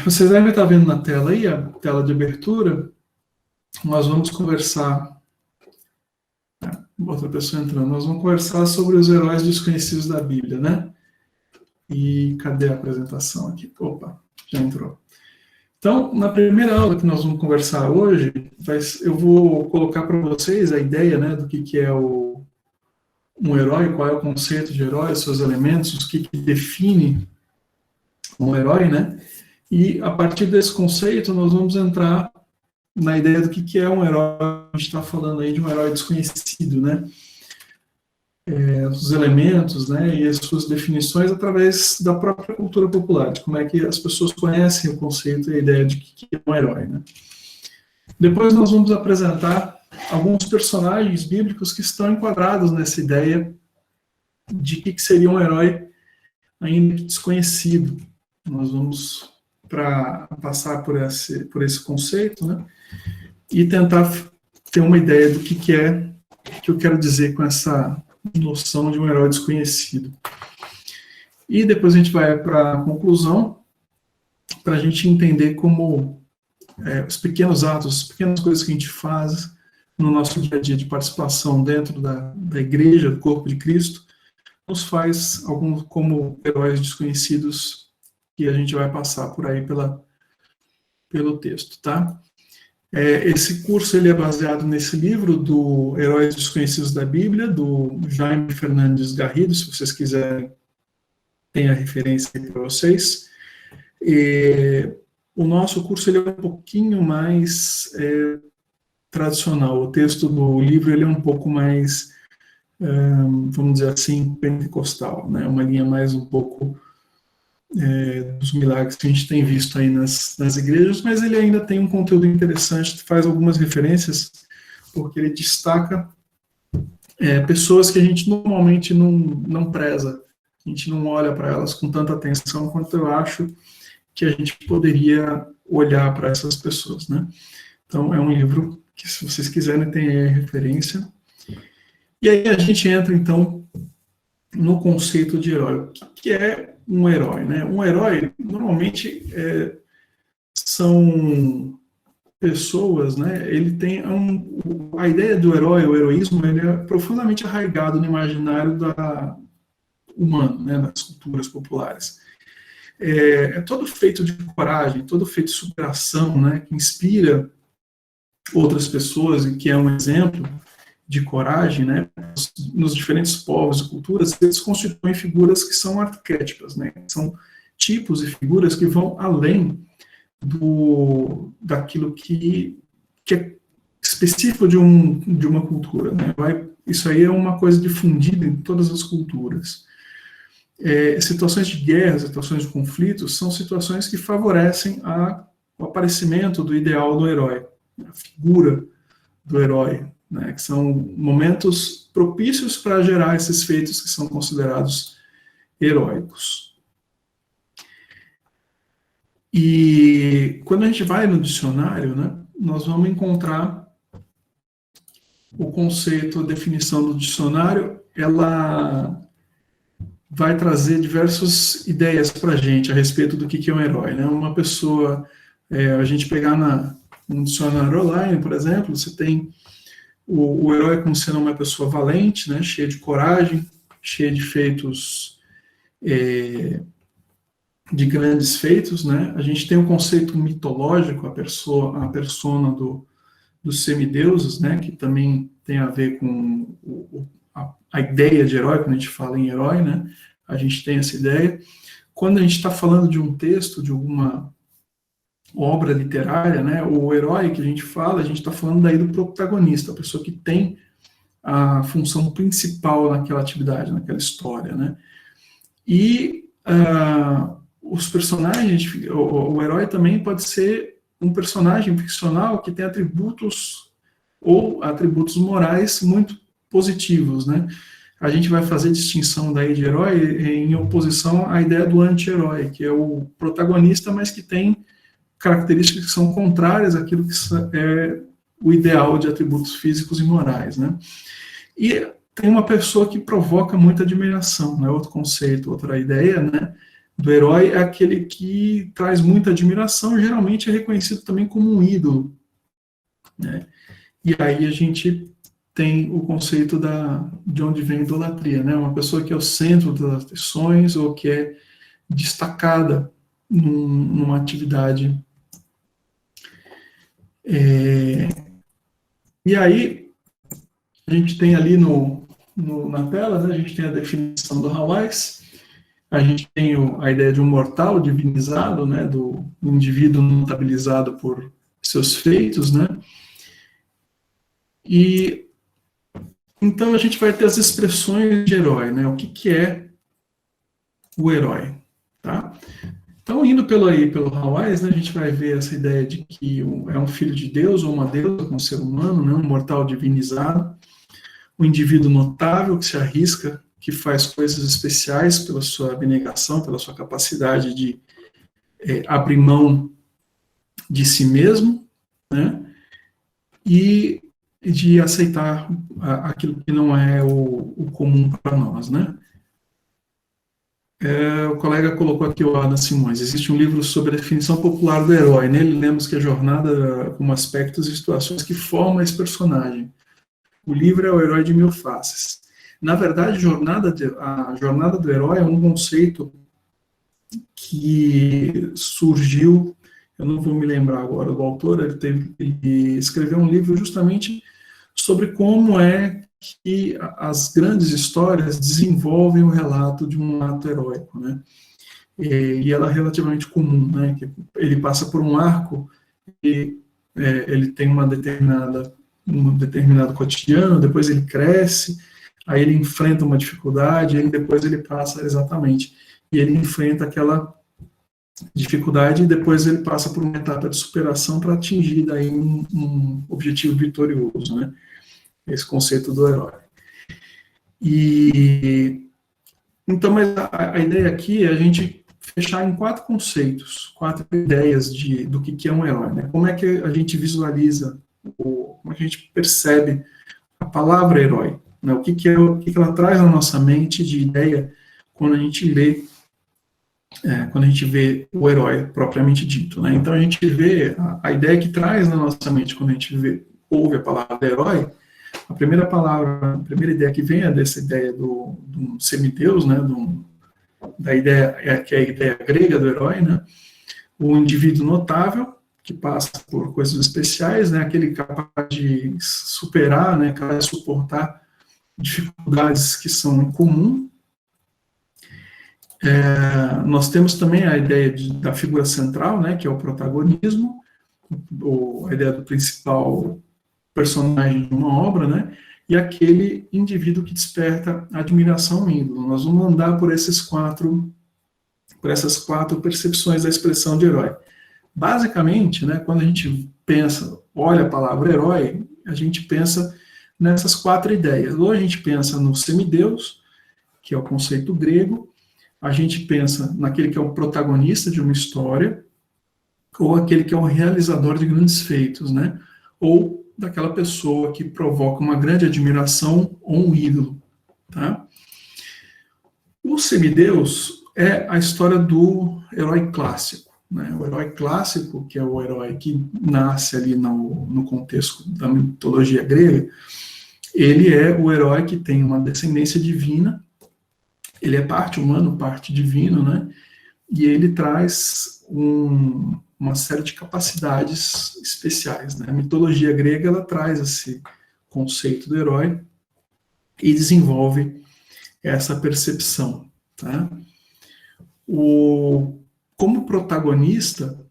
Vocês devem estar vendo na tela aí, a tela de abertura. Nós vamos conversar, outra pessoa entrando, nós vamos conversar sobre os heróis desconhecidos da Bíblia, né? E cadê a apresentação aqui? Opa, já entrou. Então, na primeira aula que nós vamos conversar hoje, eu vou colocar para vocês a ideia, né, do que é um herói, qual é o conceito de herói, seus elementos, o que define um herói, né? E a partir desse conceito, nós vamos entrar na ideia do que é um herói. A gente está falando aí de um herói desconhecido, né? Os elementos, né, e as suas definições através da própria cultura popular, de como é que as pessoas conhecem o conceito e a ideia de que é um herói, né. Depois nós vamos apresentar alguns personagens bíblicos que estão enquadrados nessa ideia de que seria um herói ainda desconhecido. Nós vamos passar por esse conceito, né, e tentar ter uma ideia do que é que eu quero dizer com essa noção de um herói desconhecido. E depois a gente vai para a conclusão, para a gente entender como os pequenos atos, as pequenas coisas que a gente faz no nosso dia a dia de participação dentro da igreja, do corpo de Cristo, nos faz alguns como heróis desconhecidos que a gente vai passar por aí pelo texto, tá? Esse curso ele é baseado nesse livro do Heróis Desconhecidos da Bíblia, do Jaime Fernandes Garrido, se vocês quiserem, tem a referência aí para vocês. O nosso curso ele é um pouquinho mais tradicional, o texto do livro ele é um pouco mais, vamos dizer assim, pentecostal, né? Uma linha mais um pouco dos milagres que a gente tem visto aí nas igrejas, mas ele ainda tem um conteúdo interessante, faz algumas referências, porque ele destaca pessoas que a gente normalmente não preza, a gente não olha para elas com tanta atenção quanto eu acho que a gente poderia olhar para essas pessoas, né? Então, é um livro que, se vocês quiserem, tem aí a referência. E aí a gente entra, então, no conceito de herói. O que é um herói, né? Um herói, normalmente, são pessoas, né? Ele tem a ideia do herói, o heroísmo, ele é profundamente arraigado no imaginário humano, né? Das culturas populares. É todo feito de coragem, todo feito de superação, né? Que inspira outras pessoas e que é um exemplo de coragem, né, nos diferentes povos e culturas, eles constituem figuras que são arquétipas, né, são tipos e figuras que vão além daquilo que é específico de uma cultura, né, isso aí é uma coisa difundida em todas as culturas. Situações de guerra, situações de conflitos, são situações que favorecem o aparecimento do ideal do herói, a figura do herói, né, que são momentos propícios para gerar esses feitos que são considerados heróicos. E quando a gente vai no dicionário, né, nós vamos encontrar o conceito, a definição do dicionário, ela vai trazer diversas ideias para a gente a respeito do que é um herói, né? Uma pessoa, a gente pegar um dicionário online, por exemplo, você tem o herói como sendo uma pessoa valente, né, cheia de coragem, cheia de feitos, de grandes feitos, né? A gente tem o conceito mitológico, a persona dos semideuses, né, que também tem a ver com a ideia de herói, quando a gente fala em herói, né? A gente tem essa ideia. Quando a gente está falando de um texto, de alguma obra literária, né, o herói que a gente está falando daí do protagonista, a pessoa que tem a função principal naquela atividade, naquela história, né. E os personagens, o herói também pode ser um personagem ficcional que tem atributos morais muito positivos, né. A gente vai fazer distinção daí de herói em oposição à ideia do anti-herói, que é o protagonista, mas que tem características que são contrárias àquilo que é o ideal de atributos físicos e morais, né? E tem uma pessoa que provoca muita admiração, né? Outro conceito, outra ideia, né? do herói é aquele que traz muita admiração, e geralmente é reconhecido também como um ídolo, né? E aí a gente tem o conceito de onde vem a idolatria, né? Uma pessoa que é o centro das atenções ou que é destacada numa atividade. E aí a gente tem ali na tela, né, a gente tem a definição do Hawais, a gente tem a ideia de um mortal divinizado, né, do indivíduo notabilizado por seus feitos, né? E então a gente vai ter as expressões de herói, né? O que é o herói, tá? Então, indo pelo Hawais, né, a gente vai ver essa ideia de que é um filho de Deus ou uma deusa com um ser humano, né, um mortal divinizado, um indivíduo notável que se arrisca, que faz coisas especiais pela sua abnegação, pela sua capacidade de abrir mão de si mesmo, né, e de aceitar aquilo que não é o comum para nós, né. O colega colocou aqui o Adam Simões. Existe um livro sobre a definição popular do herói. Nele lemos que a jornada, como aspectos e situações que formam esse personagem. O livro é o herói de mil faces. Na verdade, a jornada do herói é um conceito que surgiu, eu não vou me lembrar agora do autor, ele escreveu um livro justamente sobre como é que as grandes histórias desenvolvem o relato de um ato heróico, né? E ela é relativamente comum, né? Que ele passa por um arco e ele tem um determinado cotidiano, depois ele cresce, aí ele enfrenta uma dificuldade, e depois ele passa exatamente, e ele enfrenta aquela dificuldade e depois ele passa por uma etapa de superação para atingir daí um objetivo vitorioso, né? Esse conceito do herói. Então, mas a ideia aqui é a gente fechar em 4 conceitos, 4 ideias do que é um herói, né? Como é que a gente visualiza, como é que a gente percebe a palavra herói, né? O que ela traz na nossa mente de ideia quando a gente vê o herói propriamente dito, né? Então a gente vê a ideia que traz na nossa mente quando a gente ouve a palavra herói. A primeira ideia que vem é dessa ideia do semideus, né, da ideia que é a ideia grega do herói, né, o indivíduo notável, que passa por coisas especiais, né, aquele capaz de superar, né, capaz de suportar dificuldades que são em comum. Nós temos também a ideia da figura central, né, que é o protagonismo, a ideia do principal personagem de uma obra, né? E aquele indivíduo que desperta admiração e ídolo. Nós vamos andar por essas quatro percepções da expressão de herói. Basicamente, né, quando a gente olha a palavra herói, a gente pensa nessas 4 ideias. Ou a gente pensa no semideus, que é o conceito grego, a gente pensa naquele que é o protagonista de uma história, ou aquele que é o realizador de grandes feitos, né? Ou daquela pessoa que provoca uma grande admiração ou um ídolo, tá? O semideus é a história do herói clássico, né? O herói clássico, que é o herói que nasce ali no contexto da mitologia grega, ele é o herói que tem uma descendência divina, ele é parte humano, parte divino, né? E ele traz uma série de capacidades especiais, né? A mitologia grega, ela traz esse conceito do herói e desenvolve essa percepção, tá? Como protagonista,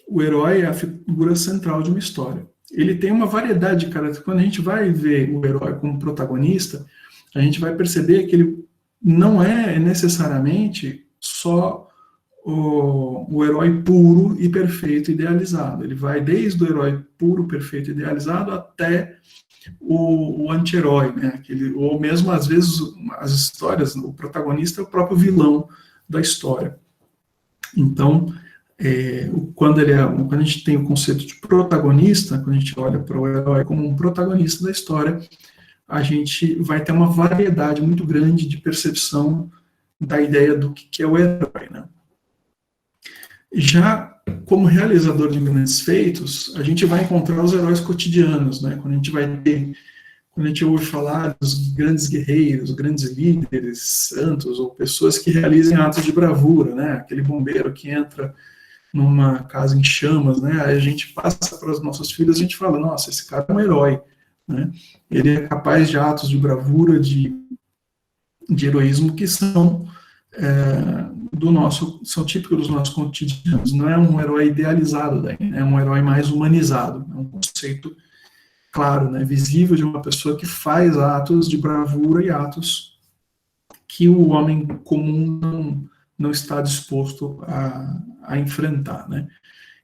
o herói é a figura central de uma história. Ele tem uma variedade de características. Quando a gente vai ver o herói como protagonista, a gente vai perceber que ele não é necessariamente só o herói puro e perfeito idealizado. Ele vai desde o herói puro, perfeito idealizado até o anti-herói, né? Ou mesmo, às vezes, as histórias, o protagonista é o próprio vilão da história. Então, quando a gente tem o conceito de protagonista, quando a gente olha para o herói como um protagonista da história, a gente vai ter uma variedade muito grande de percepção da ideia do que é o herói, né? Já como realizador de grandes feitos, a gente vai encontrar os heróis cotidianos, né? Quando a gente ouve falar dos grandes guerreiros, grandes líderes, santos, ou pessoas que realizem atos de bravura, né? Aquele bombeiro que entra numa casa em chamas, né? Aí a gente passa para os nossos filhos, a gente fala, nossa, esse cara é um herói, né? Ele é capaz de atos de bravura, de heroísmo que são são típicos dos nossos cotidianos. Não é um herói idealizado, daí, né? É um herói mais humanizado, é um conceito claro, né, visível de uma pessoa que faz atos de bravura e atos que o homem comum não está disposto a enfrentar, né.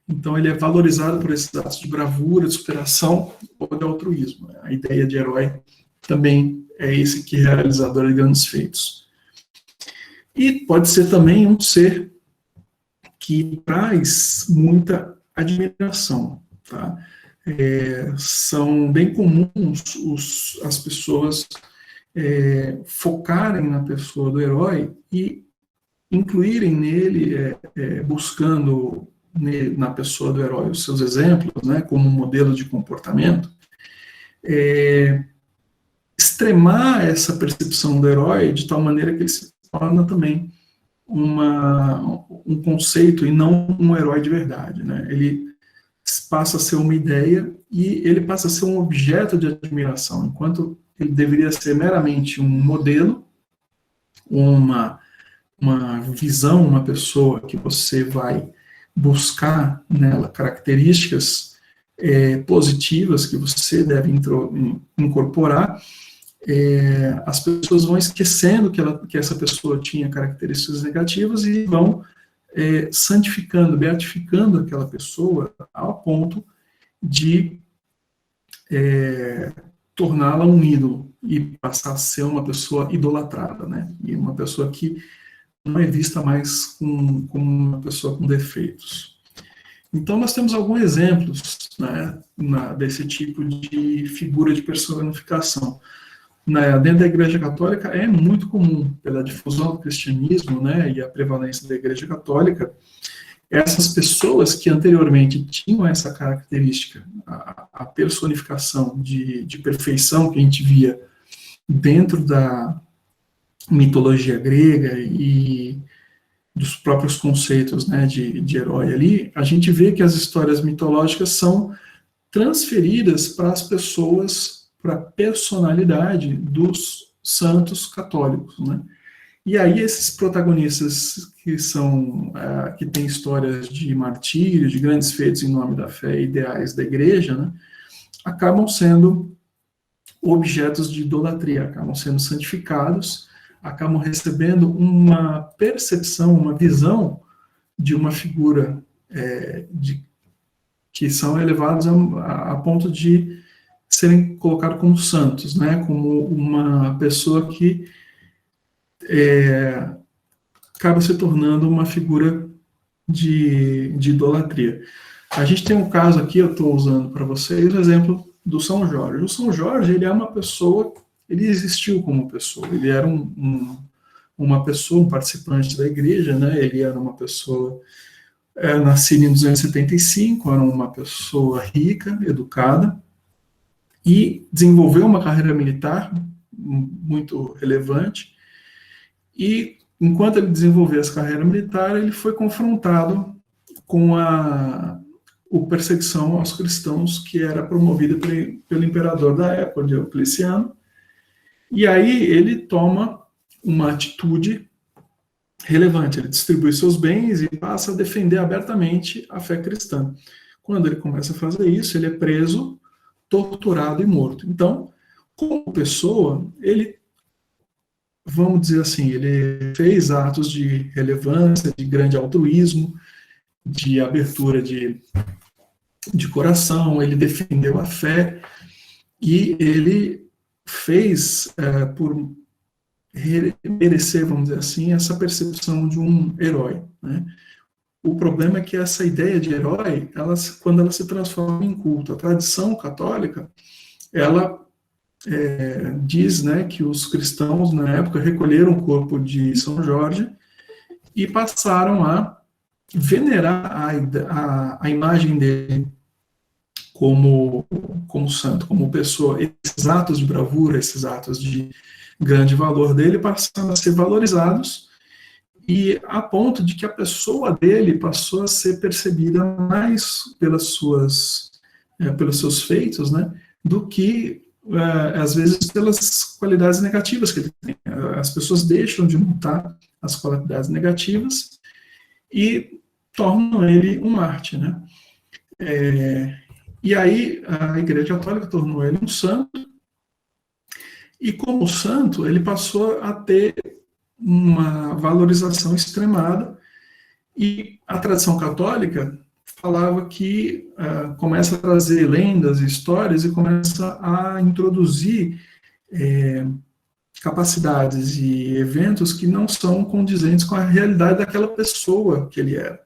Então ele é valorizado por esses atos de bravura, de superação ou de altruísmo. A ideia de herói também é esse que é realizador de grandes feitos. E pode ser também um ser que traz muita admiração, tá? São bem comuns as pessoas focarem na pessoa do herói e incluírem nele, buscando na pessoa do herói os seus exemplos, né, como um modelo de comportamento, extremar essa percepção do herói de tal maneira que ele se torna também um conceito e não um herói de verdade, né? Ele passa a ser uma ideia e ele passa a ser um objeto de admiração, enquanto ele deveria ser meramente um modelo, uma visão, uma pessoa que você vai buscar nela características positivas que você deve incorporar. As pessoas vão esquecendo que essa pessoa tinha características negativas e vão santificando, beatificando aquela pessoa ao ponto de torná-la um ídolo e passar a ser uma pessoa idolatrada, né? E uma pessoa que não é vista mais como uma pessoa com defeitos. Então, nós temos alguns exemplos, né, desse tipo de figura de personificação. Dentro da Igreja Católica é muito comum, pela difusão do cristianismo, né, e a prevalência da Igreja Católica, essas pessoas que anteriormente tinham essa característica, a personificação de perfeição que a gente via dentro da mitologia grega e dos próprios conceitos, né, de herói ali, a gente vê que as histórias mitológicas são transferidas para as pessoas, para a personalidade dos santos católicos, né? E aí esses protagonistas que têm histórias de martírio, de grandes feitos em nome da fé, ideais da igreja, né, acabam sendo objetos de idolatria, acabam sendo santificados, acabam recebendo uma percepção, uma visão de uma figura que são elevados a ponto de serem colocados como santos, né, como uma pessoa que acaba se tornando uma figura de idolatria. A gente tem um caso aqui, eu estou usando para vocês, o exemplo do São Jorge. O São Jorge, ele é uma pessoa, ele existiu como pessoa, ele era uma pessoa, um participante da igreja, né, ele era uma pessoa nascido em 275, era uma pessoa rica, educada, e desenvolveu uma carreira militar muito relevante, e enquanto ele desenvolveu essa carreira militar, ele foi confrontado com a perseguição aos cristãos que era promovida pelo imperador da época, Diocleciano, e aí ele toma uma atitude relevante, ele distribui seus bens e passa a defender abertamente a fé cristã. Quando ele começa a fazer isso, ele é preso, torturado e morto. Então, como pessoa, ele, vamos dizer assim, ele fez atos de relevância, de grande altruísmo, de abertura de coração, ele defendeu a fé e ele fez por merecer, vamos dizer assim, essa percepção de um herói, né? O problema é que essa ideia de herói, quando ela se transforma em culto, a tradição católica, ela diz, né, que os cristãos, na época, recolheram o corpo de São Jorge e passaram a venerar a imagem dele como santo, como pessoa. Esses atos de bravura, esses atos de grande valor dele passaram a ser valorizados, e a ponto de que a pessoa dele passou a ser percebida mais pelos seus feitos, né, do que, às vezes, pelas qualidades negativas que ele tem. As pessoas deixam de notar as qualidades negativas e tornam ele um mártir, né? E aí a Igreja Católica tornou ele um santo, e como santo ele passou a ter uma valorização extremada, e a tradição católica falava que começa a trazer lendas e histórias e começa a introduzir capacidades e eventos que não são condizentes com a realidade daquela pessoa que ele era.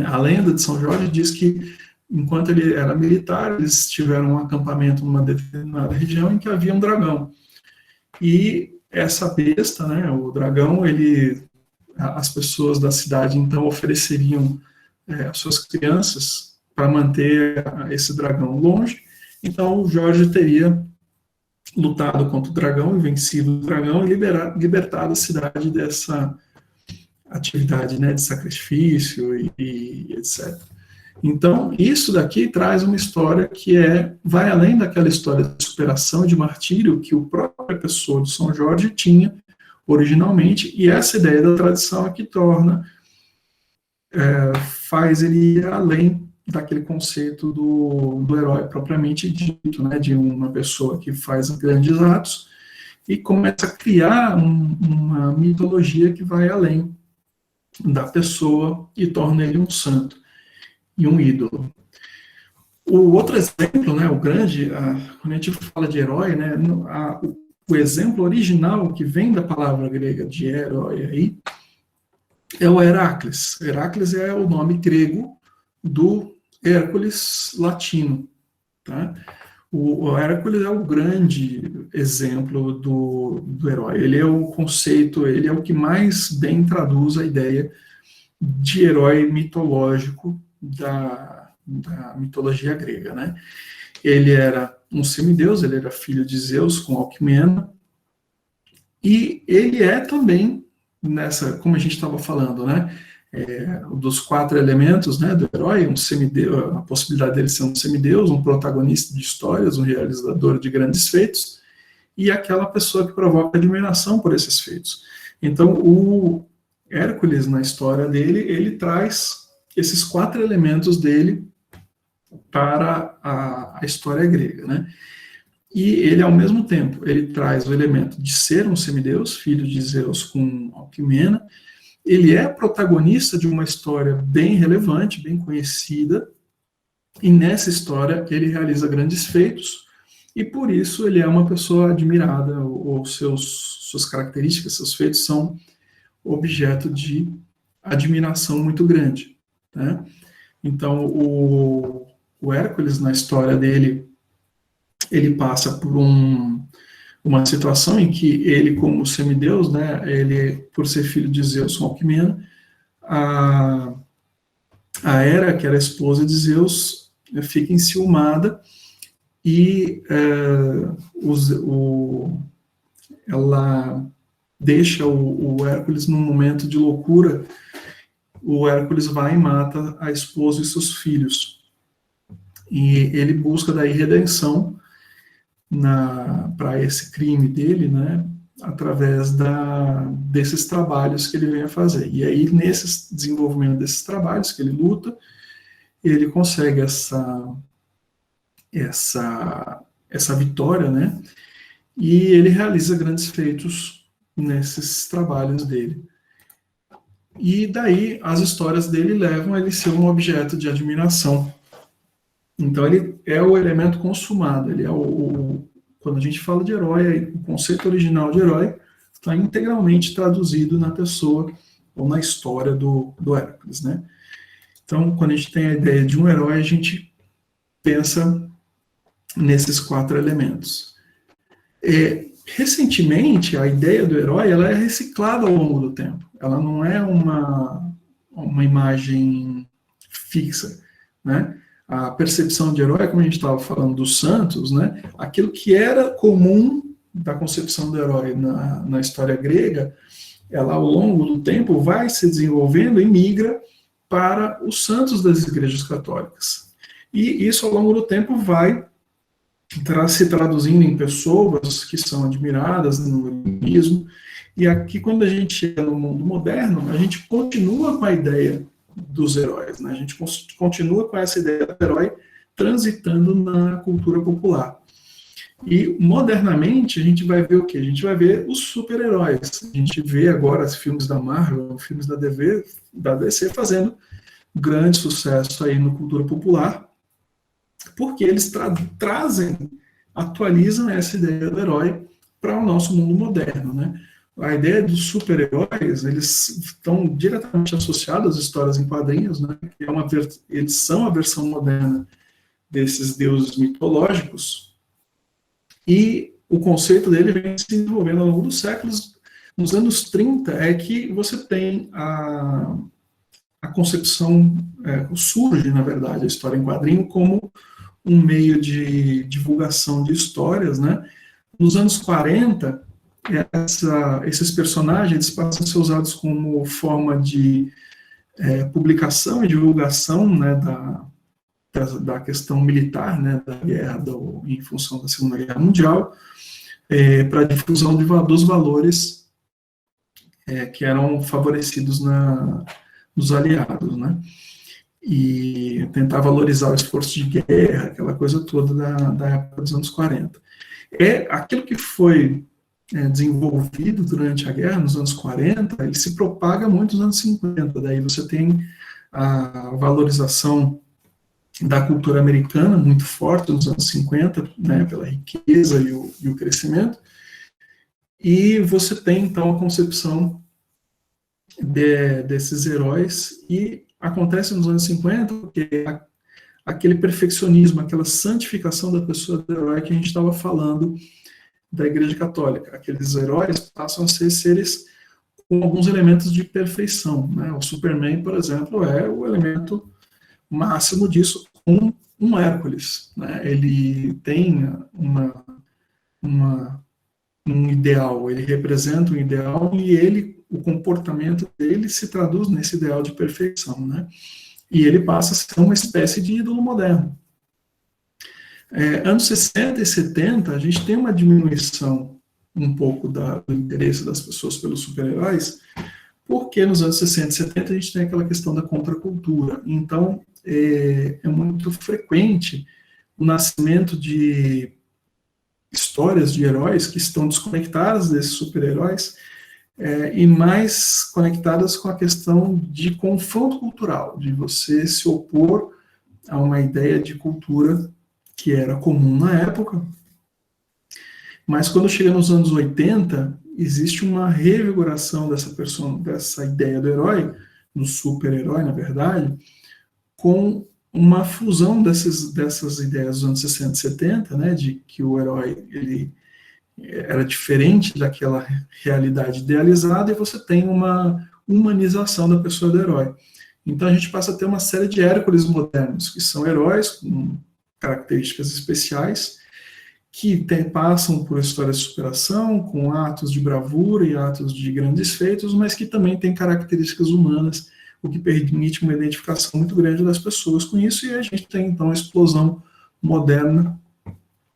A lenda de São Jorge diz que, enquanto ele era militar, eles tiveram um acampamento numa determinada região em que havia um dragão. E essa besta, né, o dragão, as pessoas da cidade então ofereceriam as suas crianças para manter esse dragão longe. Então o Jorge teria lutado contra o dragão e vencido o dragão e libertado a cidade dessa atividade, né, de sacrifício e etc. Então, isso daqui traz uma história que vai além daquela história de superação e de martírio que o própria pessoa de São Jorge tinha originalmente, e essa ideia da tradição é que faz ele ir além daquele conceito do herói propriamente dito, né, de uma pessoa que faz grandes atos, e começa a criar uma mitologia que vai além da pessoa e torna ele um santo e um ídolo. O outro exemplo, né, o grande, quando a gente fala de herói, né, o exemplo original que vem da palavra grega de herói aí é o Heracles. Heracles é o nome grego do Hércules latino. Tá? O Hércules é o grande exemplo do herói. Ele é o conceito, ele é o que mais bem traduz a ideia de herói mitológico da mitologia grega, né? Ele era um semideus, ele era filho de Zeus com Alcmena, e ele é também, como a gente estava falando, né, dos 4 elementos, né, do herói, um semideus, a possibilidade dele ser um semideus, um protagonista de histórias, um realizador de grandes feitos, e aquela pessoa que provoca admiração por esses feitos. Então, o Hércules, na história dele, ele traz esses 4 elementos dele para a história grega, né? E ele, ao mesmo tempo, ele traz o elemento de ser um semideus, filho de Zeus com Alcmena. Ele é protagonista de uma história bem relevante, bem conhecida, e nessa história ele realiza grandes feitos, e por isso ele é uma pessoa admirada, ou suas características, seus feitos são objeto de admiração muito grande, né? Então, o Hércules, na história dele, ele passa por uma situação em que ele, como semideus, né, ele, por ser filho de Zeus com Alcmena, a Hera, que era a esposa de Zeus, fica enciumada e ela deixa o Hércules num momento de loucura. O Hércules vai e mata a esposa e seus filhos. E ele busca daí redenção para esse crime dele, né, através desses trabalhos que ele vem a fazer. E aí, nesse desenvolvimento desses trabalhos que ele luta, ele consegue essa vitória, né, e ele realiza grandes feitos nesses trabalhos dele. E daí, as histórias dele levam a ele ser um objeto de admiração. Então, ele é o elemento consumado, ele é quando a gente fala de herói, o conceito original de herói está integralmente traduzido na pessoa ou na história do Hércules, né? Então, quando a gente tem a ideia de um herói, a gente pensa nesses 4 elementos. Recentemente, a ideia do herói ela é reciclada ao longo do tempo. Ela não é uma imagem fixa, né? A percepção de herói, como a gente estava falando dos santos, né? Aquilo que era comum da concepção do herói na história grega, ela ao longo do tempo vai se desenvolvendo e migra para os santos das igrejas católicas. E isso ao longo do tempo vai se traduzindo em pessoas que são admiradas no heroísmo. E aqui, quando a gente chega no mundo moderno, a gente continua com a ideia dos heróis, né? A gente continua com essa ideia do herói transitando na cultura popular. E, modernamente, a gente vai ver o quê? A gente vai ver os super-heróis. A gente vê agora os filmes da Marvel, filmes da DC fazendo grande sucesso aí na cultura popular, porque eles atualizam essa ideia do herói para o nosso mundo moderno, né? A ideia dos super-heróis, eles estão diretamente associados às histórias em quadrinhos, né? Que eles são a versão moderna desses deuses mitológicos, e o conceito dele vem se desenvolvendo ao longo dos séculos. Nos anos 30 é que você tem a concepção, surge, na verdade, a história em quadrinho como um meio de divulgação de histórias, né? Nos anos 40, esses personagens passam a ser usados como forma de publicação e divulgação, né, da questão militar, né, da guerra, em função da Segunda Guerra Mundial, para a difusão dos valores que eram favorecidos nos aliados, né? E tentar valorizar o esforço de guerra, aquela coisa toda da época dos anos 40. Aquilo que foi desenvolvido durante a guerra, nos anos 40, ele se propaga muito nos anos 50, daí você tem a valorização da cultura americana muito forte nos anos 50, né, pela riqueza e o crescimento, e você tem, então, a concepção desses heróis, e acontece nos anos 50, porque aquele perfeccionismo, aquela santificação da pessoa do herói que a gente estava falando da Igreja Católica. Aqueles heróis passam a ser seres com alguns elementos de perfeição, né? O Superman, por exemplo, é o elemento máximo disso, com um Hércules, né? Ele tem um ideal, ele representa um ideal e o comportamento dele se traduz nesse ideal de perfeição, né? E ele passa a ser uma espécie de ídolo moderno. Anos 60 e 70, a gente tem uma diminuição um pouco do interesse das pessoas pelos super-heróis, porque nos anos 60 e 70 a gente tem aquela questão da contracultura. Então, é muito frequente o nascimento de histórias de heróis que estão desconectadas desses super-heróis e mais conectadas com a questão de confronto cultural, de você se opor a uma ideia de cultura que era comum na época, mas quando chega nos anos 80, existe uma revigoração dessa ideia do herói, do super-herói, na verdade, com uma fusão dessas ideias dos anos 60 e 70, né, de que o herói ele era diferente daquela realidade idealizada, e você tem uma humanização da pessoa do herói. Então a gente passa a ter uma série de Hércules modernos, que são heróis com características especiais, que passam por histórias de superação, com atos de bravura e atos de grandes feitos, mas que também têm características humanas, o que permite uma identificação muito grande das pessoas com isso, e a gente tem então a explosão moderna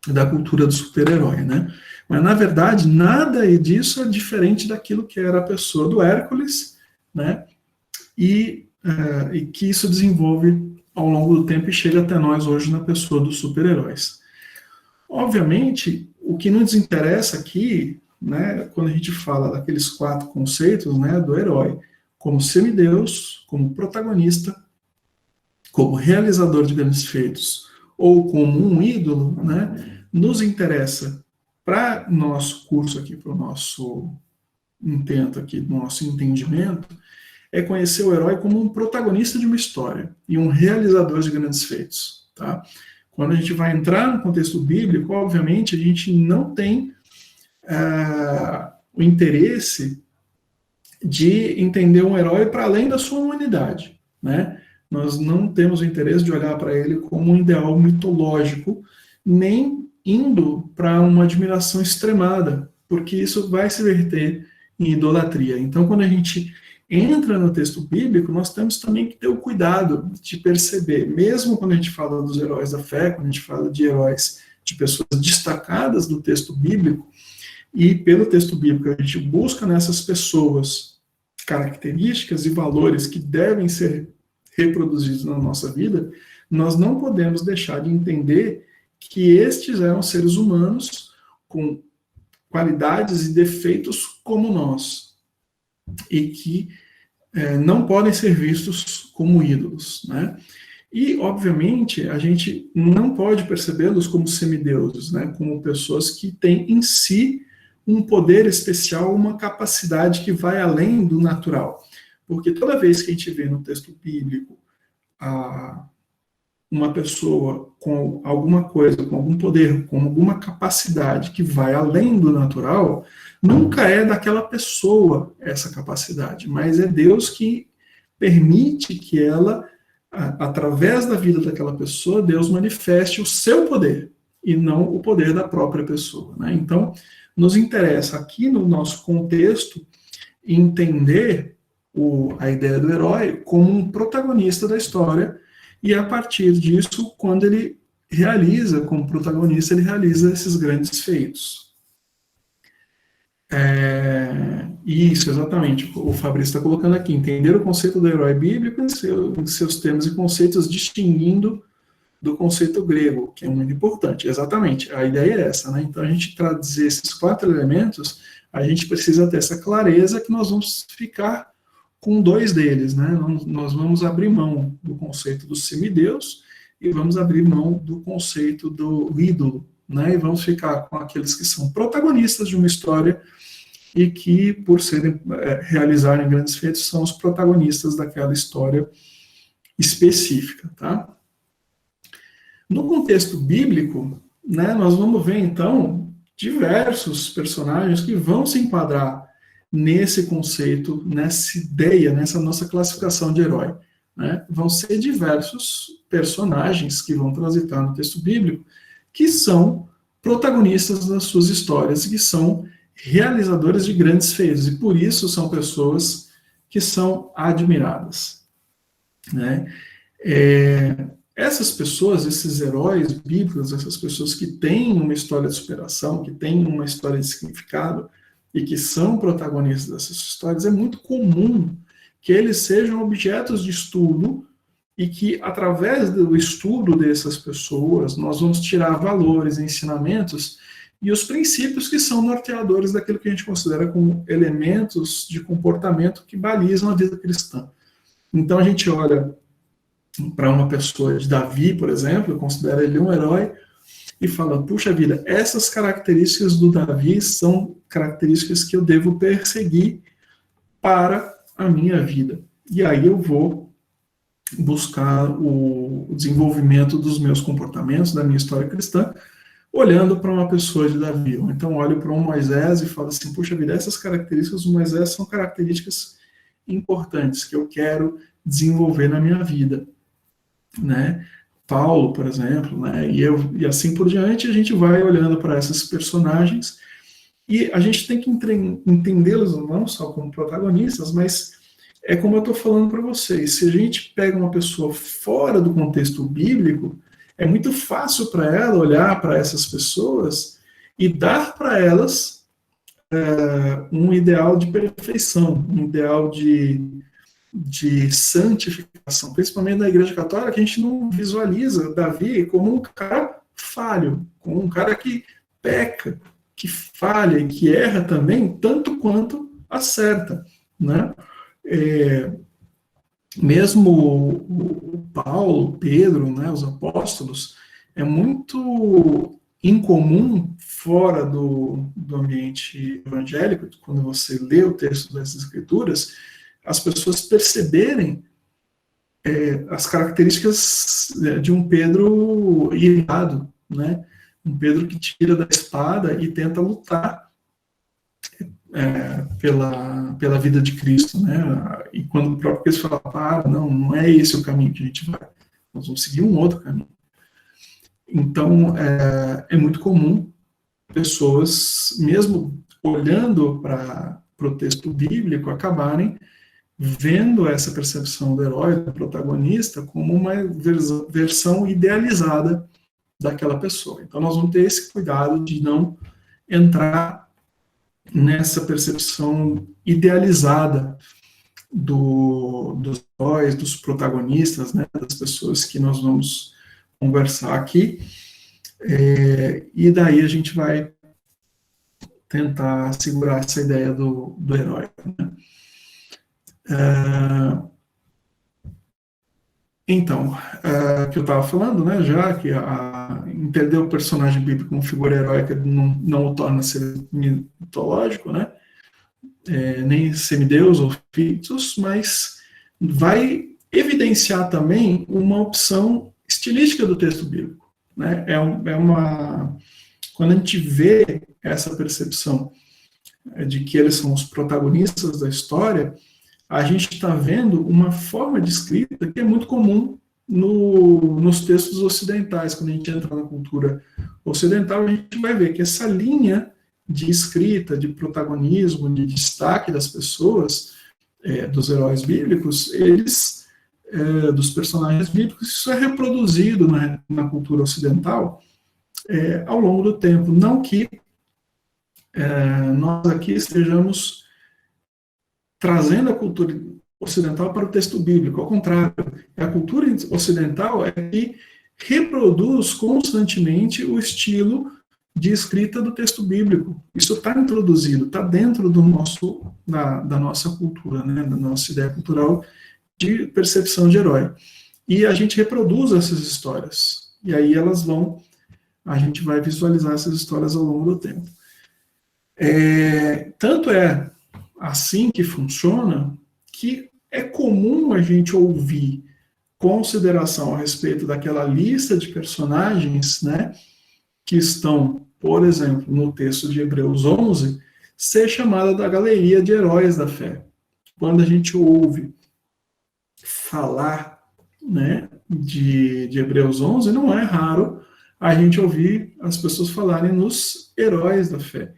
da cultura do super-herói, né? Mas, na verdade, nada disso é diferente daquilo que era a pessoa do Hércules, né? E que isso desenvolve ao longo do tempo e chega até nós hoje na pessoa dos super-heróis. Obviamente, o que nos interessa aqui, né, quando a gente fala daqueles 4 conceitos, né, do herói, como semideus, como protagonista, como realizador de grandes feitos, ou como um ídolo, né, nos interessa, para nosso curso aqui, para o nosso intento aqui, do nosso entendimento, é conhecer o herói como um protagonista de uma história e um realizador de grandes feitos, tá? Quando a gente vai entrar no contexto bíblico, obviamente, a gente não tem o interesse de entender um herói para além da sua humanidade, né? Nós não temos o interesse de olhar para ele como um ideal mitológico, nem indo para uma admiração extremada, porque isso vai se verter em idolatria. Então, quando a gente entra no texto bíblico, nós temos também que ter o cuidado de perceber, mesmo quando a gente fala dos heróis da fé, quando a gente fala de heróis, de pessoas destacadas do texto bíblico, e pelo texto bíblico a gente busca nessas pessoas características e valores que devem ser reproduzidos na nossa vida, nós não podemos deixar de entender que estes eram seres humanos com qualidades e defeitos como nós, e que não podem ser vistos como ídolos, né? E, obviamente, a gente não pode percebê-los como semideuses, né? Como pessoas que têm em si um poder especial, uma capacidade que vai além do natural. Porque toda vez que a gente vê no texto bíblico uma pessoa com alguma coisa, com algum poder, com alguma capacidade que vai além do natural, nunca é daquela pessoa essa capacidade, mas é Deus que permite que ela, através da vida daquela pessoa, Deus manifeste o seu poder e não o poder da própria pessoa, né? Então, nos interessa aqui no nosso contexto entender a ideia do herói como um protagonista da história, e a partir disso, quando ele realiza, como protagonista, ele realiza esses grandes feitos. Isso, exatamente. O Fabrício está colocando aqui, entender o conceito do herói bíblico em seus termos e conceitos, distinguindo do conceito grego, que é muito importante. Exatamente, a ideia é essa, né? Então, a gente traduzir esses 4 elementos, a gente precisa ter essa clareza que nós vamos ficar com 2 deles, né? Nós vamos abrir mão do conceito do semideus e vamos abrir mão do conceito do ídolo, né? E vamos ficar com aqueles que são protagonistas de uma história e que, por realizarem grandes feitos, são os protagonistas daquela história específica, tá? No contexto bíblico, né, nós vamos ver, então, diversos personagens que vão se enquadrar nesse conceito, nessa ideia, nessa nossa classificação de herói, né? Vão ser diversos personagens que vão transitar no texto bíblico, que são protagonistas das suas histórias, que são realizadores de grandes feitos, e por isso são pessoas que são admiradas, né? Essas pessoas, esses heróis bíblicos, essas pessoas que têm uma história de superação, que têm uma história de significado, e que são protagonistas dessas histórias, é muito comum que eles sejam objetos de estudo e que, através do estudo dessas pessoas, nós vamos tirar valores, ensinamentos e os princípios que são norteadores daquilo que a gente considera como elementos de comportamento que balizam a vida cristã. Então, a gente olha para uma pessoa de Davi, por exemplo, considera ele um herói, e fala, puxa vida, essas características do Davi são características que eu devo perseguir para a minha vida. E aí eu vou buscar o desenvolvimento dos meus comportamentos, da minha história cristã, olhando para uma pessoa de Davi. Ou então olho para um Moisés e falo assim, puxa vida, essas características do Moisés são características importantes que eu quero desenvolver na minha vida, né? Paulo, por exemplo, né? E assim por diante, a gente vai olhando para esses personagens e a gente tem que entendê-los não só como protagonistas, mas é como eu estou falando para vocês, se a gente pega uma pessoa fora do contexto bíblico, é muito fácil para ela olhar para essas pessoas e dar para elas um ideal de perfeição, um ideal de santificação, principalmente na Igreja Católica, a gente não visualiza Davi como um cara falho, como um cara que peca, que falha e que erra também, tanto quanto acerta, né? Mesmo o Paulo, Pedro, né, os apóstolos, é muito incomum fora do ambiente evangélico, quando você lê o texto das Escrituras, as pessoas perceberem as características de um Pedro irado, né? Um Pedro que tira da espada e tenta lutar pela vida de Cristo, né? E quando o próprio Cristo fala, não é esse o caminho que a gente vai, nós vamos seguir um outro caminho. Então, é muito comum pessoas, mesmo olhando para o texto bíblico, acabarem vendo essa percepção do herói, do protagonista, como uma versão idealizada daquela pessoa. Então, nós vamos ter esse cuidado de não entrar nessa percepção idealizada dos heróis, dos protagonistas, né, das pessoas que nós vamos conversar aqui, e daí a gente vai tentar segurar essa ideia do herói. Né? Então, que eu estava falando, né, já que entender o personagem bíblico como figura heróica não o torna ser mitológico, né, nem semideus ou feitos, mas vai evidenciar também uma opção estilística do texto bíblico. Né? Quando a gente vê essa percepção de que eles são os protagonistas da história, a gente está vendo uma forma de escrita que é muito comum nos textos ocidentais. Quando a gente entra na cultura ocidental, a gente vai ver que essa linha de escrita, de protagonismo, de destaque das pessoas, dos heróis bíblicos, dos personagens bíblicos, isso é reproduzido na cultura ocidental ao longo do tempo. Não que nós aqui estejamos trazendo a cultura ocidental para o texto bíblico, ao contrário, a cultura ocidental é que reproduz constantemente o estilo de escrita do texto bíblico. Isso está introduzido, está dentro da nossa cultura, né, da nossa ideia cultural de percepção de herói. E a gente reproduz essas histórias. E aí a gente vai visualizar essas histórias ao longo do tempo. Tanto é assim que funciona, que é comum a gente ouvir consideração a respeito daquela lista de personagens, né, que estão, por exemplo, no texto de Hebreus 11, ser chamada da galeria de heróis da fé. Quando a gente ouve falar, né, de Hebreus 11, não é raro a gente ouvir as pessoas falarem nos heróis da fé.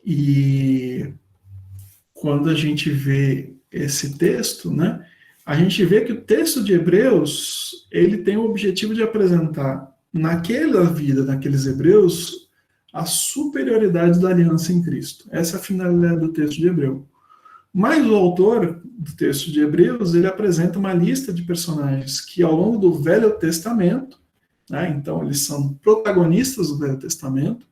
E quando a gente vê esse texto, né, a gente vê que o texto de Hebreus, ele tem o objetivo de apresentar naquela vida, naqueles hebreus, a superioridade da aliança em Cristo. Essa é a finalidade do texto de Hebreus. Mas o autor do texto de Hebreus, ele apresenta uma lista de personagens que ao longo do Velho Testamento, né, então eles são protagonistas do Velho Testamento,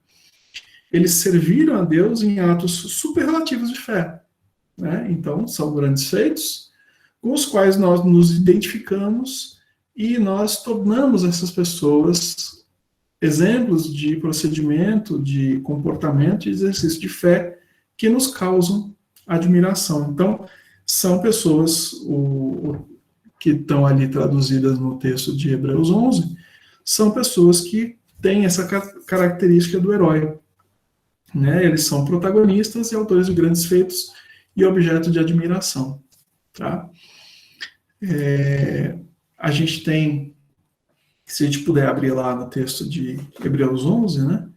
eles serviram a Deus em atos superlativos de fé. Né? Então, são grandes feitos com os quais nós nos identificamos e nós tornamos essas pessoas exemplos de procedimento, de comportamento e exercício de fé que nos causam admiração. Então, são pessoas que estão ali traduzidas no texto de Hebreus 11, são pessoas que têm essa característica do herói. Né? Eles são protagonistas e autores de grandes feitos e objeto de admiração. Tá? A gente tem, se a gente puder abrir lá no texto de Hebreus 11, né,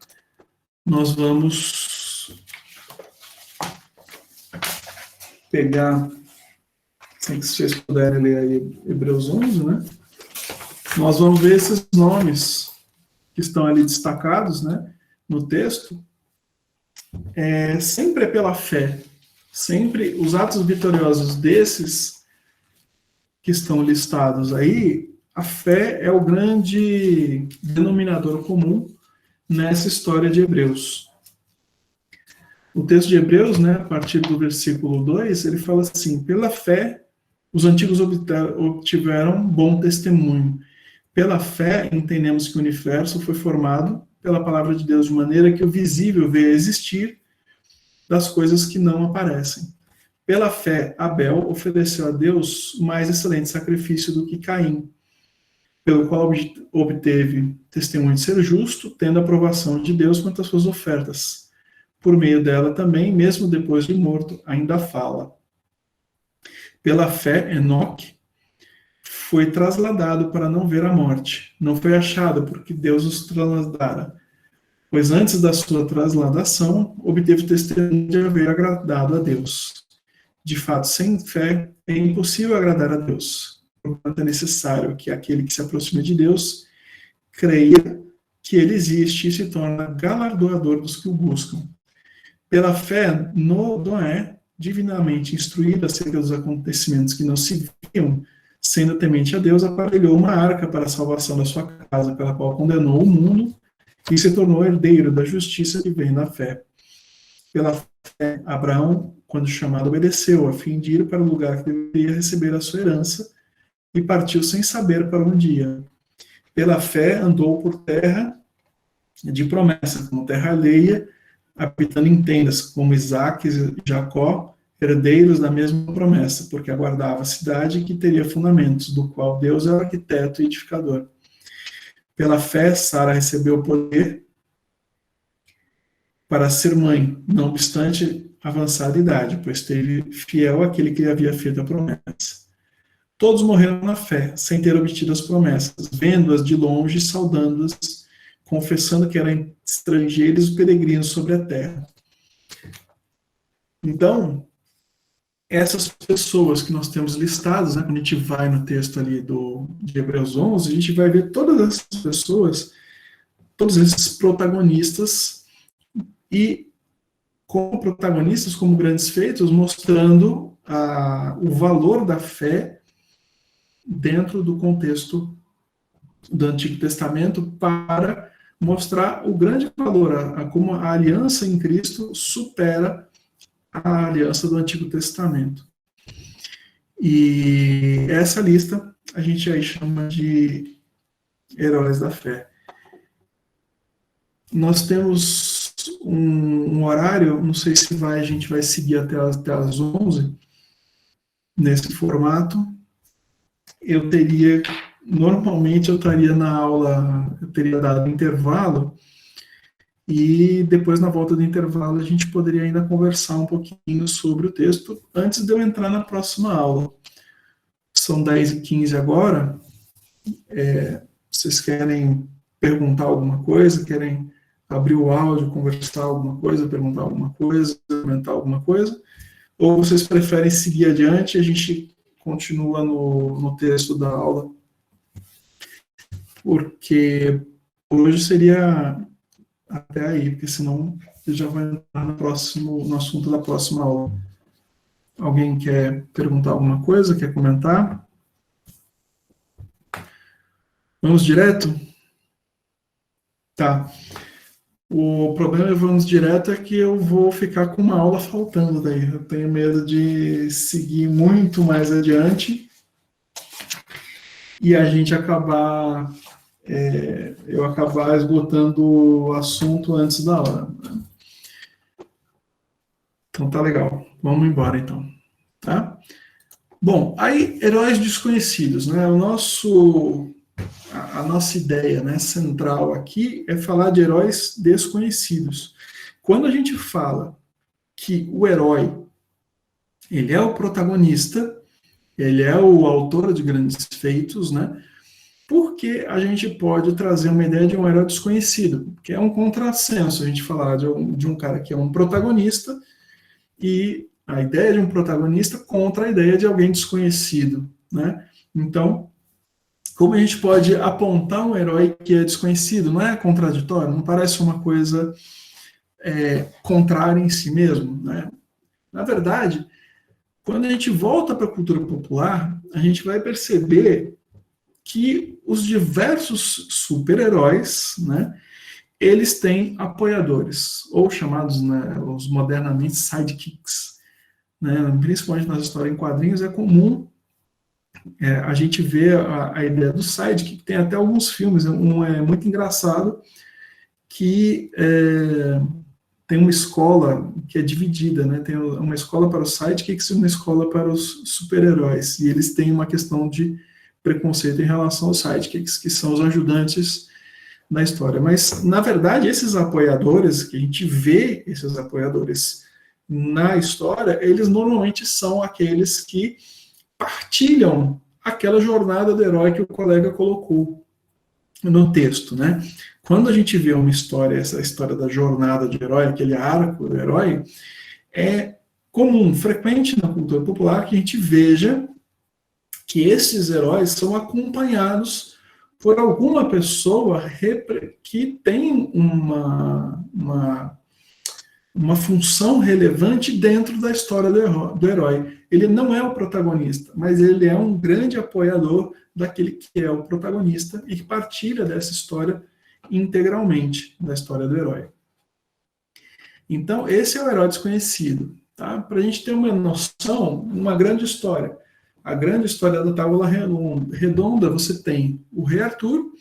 nós vamos pegar, se vocês puderem ler aí Hebreus 11, né, nós vamos ver esses nomes que estão ali destacados, né, no texto, sempre é pela fé. Sempre os atos vitoriosos desses que estão listados aí, a fé é o grande denominador comum nessa história de Hebreus. O texto de Hebreus, né, a partir do versículo 2, ele fala assim: pela fé, os antigos obtiveram bom testemunho. Pela fé, entendemos que o universo foi formado pela palavra de Deus, de maneira que o visível veio a existir das coisas que não aparecem. Pela fé, Abel ofereceu a Deus mais excelente sacrifício do que Caim, pelo qual obteve testemunho de ser justo, tendo a aprovação de Deus quanto às suas ofertas. por meio dela também, mesmo depois de morto, ainda fala. Pela fé, Enoque foi trasladado para não ver a morte. Não foi achado porque Deus os trasladara, pois antes da sua trasladação, obteve testemunho de haver agradado a Deus. De fato, sem fé, é impossível agradar a Deus. Portanto, é necessário que aquele que se aproxima de Deus creia que ele existe e se torna galardoador dos que o buscam. Pela fé, Noé, divinamente instruído acerca dos acontecimentos que não se viam, sendo temente a Deus, aparelhou uma arca para a salvação da sua casa, pela qual condenou o mundo e se tornou herdeiro da justiça que vem da fé. Pela fé, Abraão, quando chamado, obedeceu, a fim de ir para o lugar que deveria receber a sua herança, e partiu sem saber para onde ia. Pela fé, andou por terra de promessa, como terra alheia, habitando em tendas, como Isaac e Jacó, herdeiros da mesma promessa, porque aguardava a cidade que teria fundamentos, do qual Deus é o arquiteto e edificador. Pela fé, Sara recebeu o poder para ser mãe, não obstante avançada idade, pois esteve fiel àquele que lhe havia feito a promessa. Todos morreram na fé, sem ter obtido as promessas, vendo-as de longe, saudando-as, confessando que eram estrangeiros e peregrinos sobre a terra. Então, essas pessoas que nós temos listadas, né, quando a gente vai no texto ali de Hebreus 11, a gente vai ver todas essas pessoas, todos esses protagonistas, e como protagonistas, como grandes feitos, mostrando o valor da fé dentro do contexto do Antigo Testamento, para mostrar o grande valor, como a aliança em Cristo supera a aliança do Antigo Testamento. E essa lista a gente aí chama de heróis da fé. Nós temos um horário, não sei se a gente vai seguir até as 11, nesse formato. Normalmente eu estaria na aula, eu teria dado intervalo, e depois na volta do intervalo a gente poderia ainda conversar um pouquinho sobre o texto, antes de eu entrar na próxima aula. São 10h15 agora. Vocês querem perguntar alguma coisa? Querem abrir o áudio, conversar alguma coisa, perguntar alguma coisa, comentar alguma coisa? Ou vocês preferem seguir adiante e a gente continua no texto da aula? Porque hoje seria até aí, porque senão você já vai entrar no assunto da próxima aula. Alguém quer perguntar alguma coisa? Quer comentar? Vamos direto? Tá. O problema de vamos direto é que eu vou ficar com uma aula faltando daí. Eu tenho medo de seguir muito mais adiante e a gente eu acabar esgotando o assunto antes da hora. Então tá legal. Vamos embora então. Tá? Bom, aí, heróis desconhecidos, né? A nossa ideia, né, central aqui é falar de heróis desconhecidos. Quando a gente fala que o herói, ele é o protagonista, ele é o autor de grandes feitos, né? Porque a gente pode trazer uma ideia de um herói desconhecido, que é um contrassenso a gente falar de um cara que é um protagonista e a ideia de um protagonista contra a ideia de alguém desconhecido, né? Então, como a gente pode apontar um herói que é desconhecido? Não é contraditório? Não parece uma coisa contrária em si mesmo, né? Na verdade, quando a gente volta para a cultura popular, a gente vai perceber que os diversos super-heróis, né, eles têm apoiadores, ou chamados, né, os modernamente sidekicks, né, principalmente nas histórias em quadrinhos, é comum a gente ver a ideia do sidekick. Tem até alguns filmes, um é muito engraçado, que tem uma escola que é dividida, né, tem uma escola para os sidekicks e uma escola para os super-heróis, e eles têm uma questão de preconceito em relação aos sidekicks, que são os ajudantes na história. Mas, na verdade, esses apoiadores, que a gente vê esses apoiadores na história, eles normalmente são aqueles que partilham aquela jornada do herói que o colega colocou no texto, né? Quando a gente vê uma história, essa história da jornada do herói, aquele arco do herói, é comum, frequente na cultura popular que a gente veja que esses heróis são acompanhados por alguma pessoa que tem uma função relevante dentro da história do herói. Ele não é o protagonista, mas ele é um grande apoiador daquele que é o protagonista e que partilha dessa história integralmente, da história do herói. Então, esse é o herói desconhecido. Tá? Para a gente ter uma noção, uma grande história. A grande história da Távola Redonda, você tem o Rei Arthur.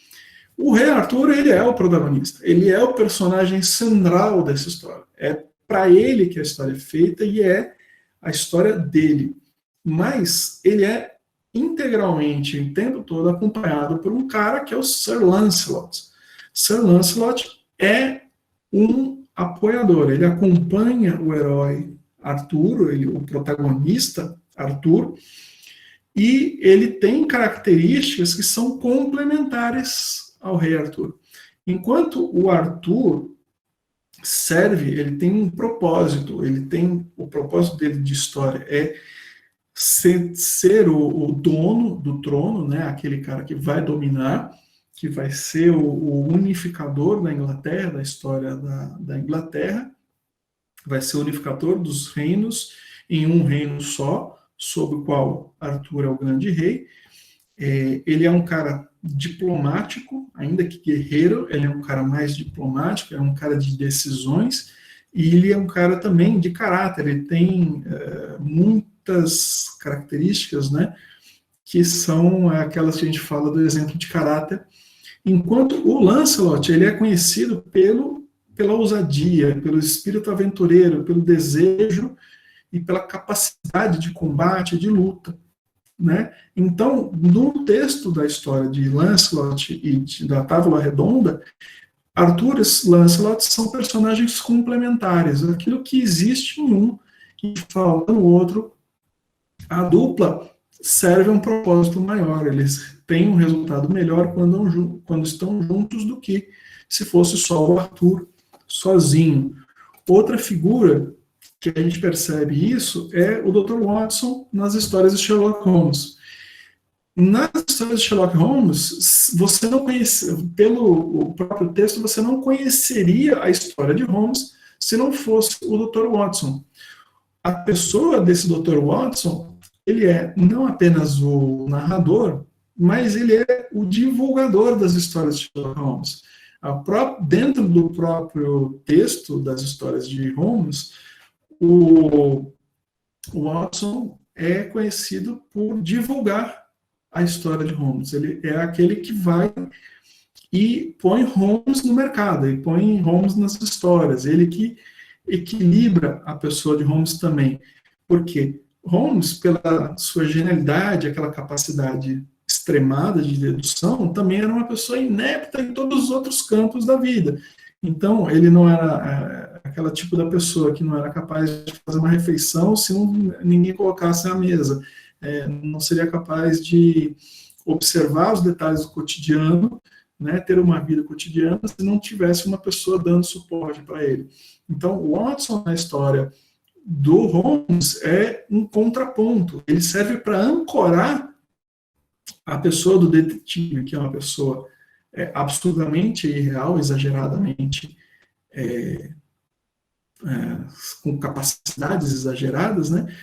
O Rei Arthur, ele é o protagonista. Ele é o personagem central dessa história. É para ele que a história é feita e é a história dele. Mas ele é integralmente, o tempo todo, acompanhado por um cara que é o Sir Lancelot. Sir Lancelot é um apoiador. Ele acompanha o herói Arthur, o protagonista Arthur, e ele tem características que são complementares ao rei Arthur. Enquanto o Arthur serve, ele tem um propósito, o propósito dele de história é ser o dono do trono, né, aquele cara que vai dominar, que vai ser o unificador da Inglaterra, da história da Inglaterra, vai ser o unificador dos reinos em um reino só, sob o qual Arthur é o grande rei. Ele é um cara diplomático, ainda que guerreiro, ele é um cara mais diplomático, é um cara de decisões, e ele é um cara também de caráter, ele tem muitas características, né, que são aquelas que a gente fala do exemplo de caráter, enquanto o Lancelot, ele é conhecido pela ousadia, pelo espírito aventureiro, pelo desejo e pela capacidade de combate, de luta, né? Então, no texto da história de Lancelot e da Távola Redonda, Arthur e Lancelot são personagens complementares, aquilo que existe em um e falta no outro. A dupla serve a um propósito maior, eles têm um resultado melhor quando estão juntos do que se fosse só o Arthur sozinho. Outra figura que a gente percebe isso é o Dr. Watson nas histórias de Sherlock Holmes. Nas histórias de Sherlock Holmes, você não conhece, pelo próprio texto, você não conheceria a história de Holmes se não fosse o Dr. Watson. A pessoa desse Dr. Watson, ele é não apenas o narrador, mas ele é o divulgador das histórias de Sherlock Holmes. Dentro do próprio texto das histórias de Holmes, o Watson é conhecido por divulgar a história de Holmes. Ele é aquele que vai e põe Holmes no mercado, e põe Holmes nas histórias. Ele que equilibra a pessoa de Holmes também. Porque Holmes, pela sua genialidade, aquela capacidade extremada de dedução, também era uma pessoa inepta em todos os outros campos da vida. Então, ele não era aquela tipo da pessoa que não era capaz de fazer uma refeição se ninguém colocasse à mesa. Não seria capaz de observar os detalhes do cotidiano, né, ter uma vida cotidiana, se não tivesse uma pessoa dando suporte para ele. Então, o Watson, na história do Holmes, é um contraponto. Ele serve para ancorar a pessoa do detetive, que é uma pessoa absurdamente irreal, exageradamente com capacidades exageradas, né?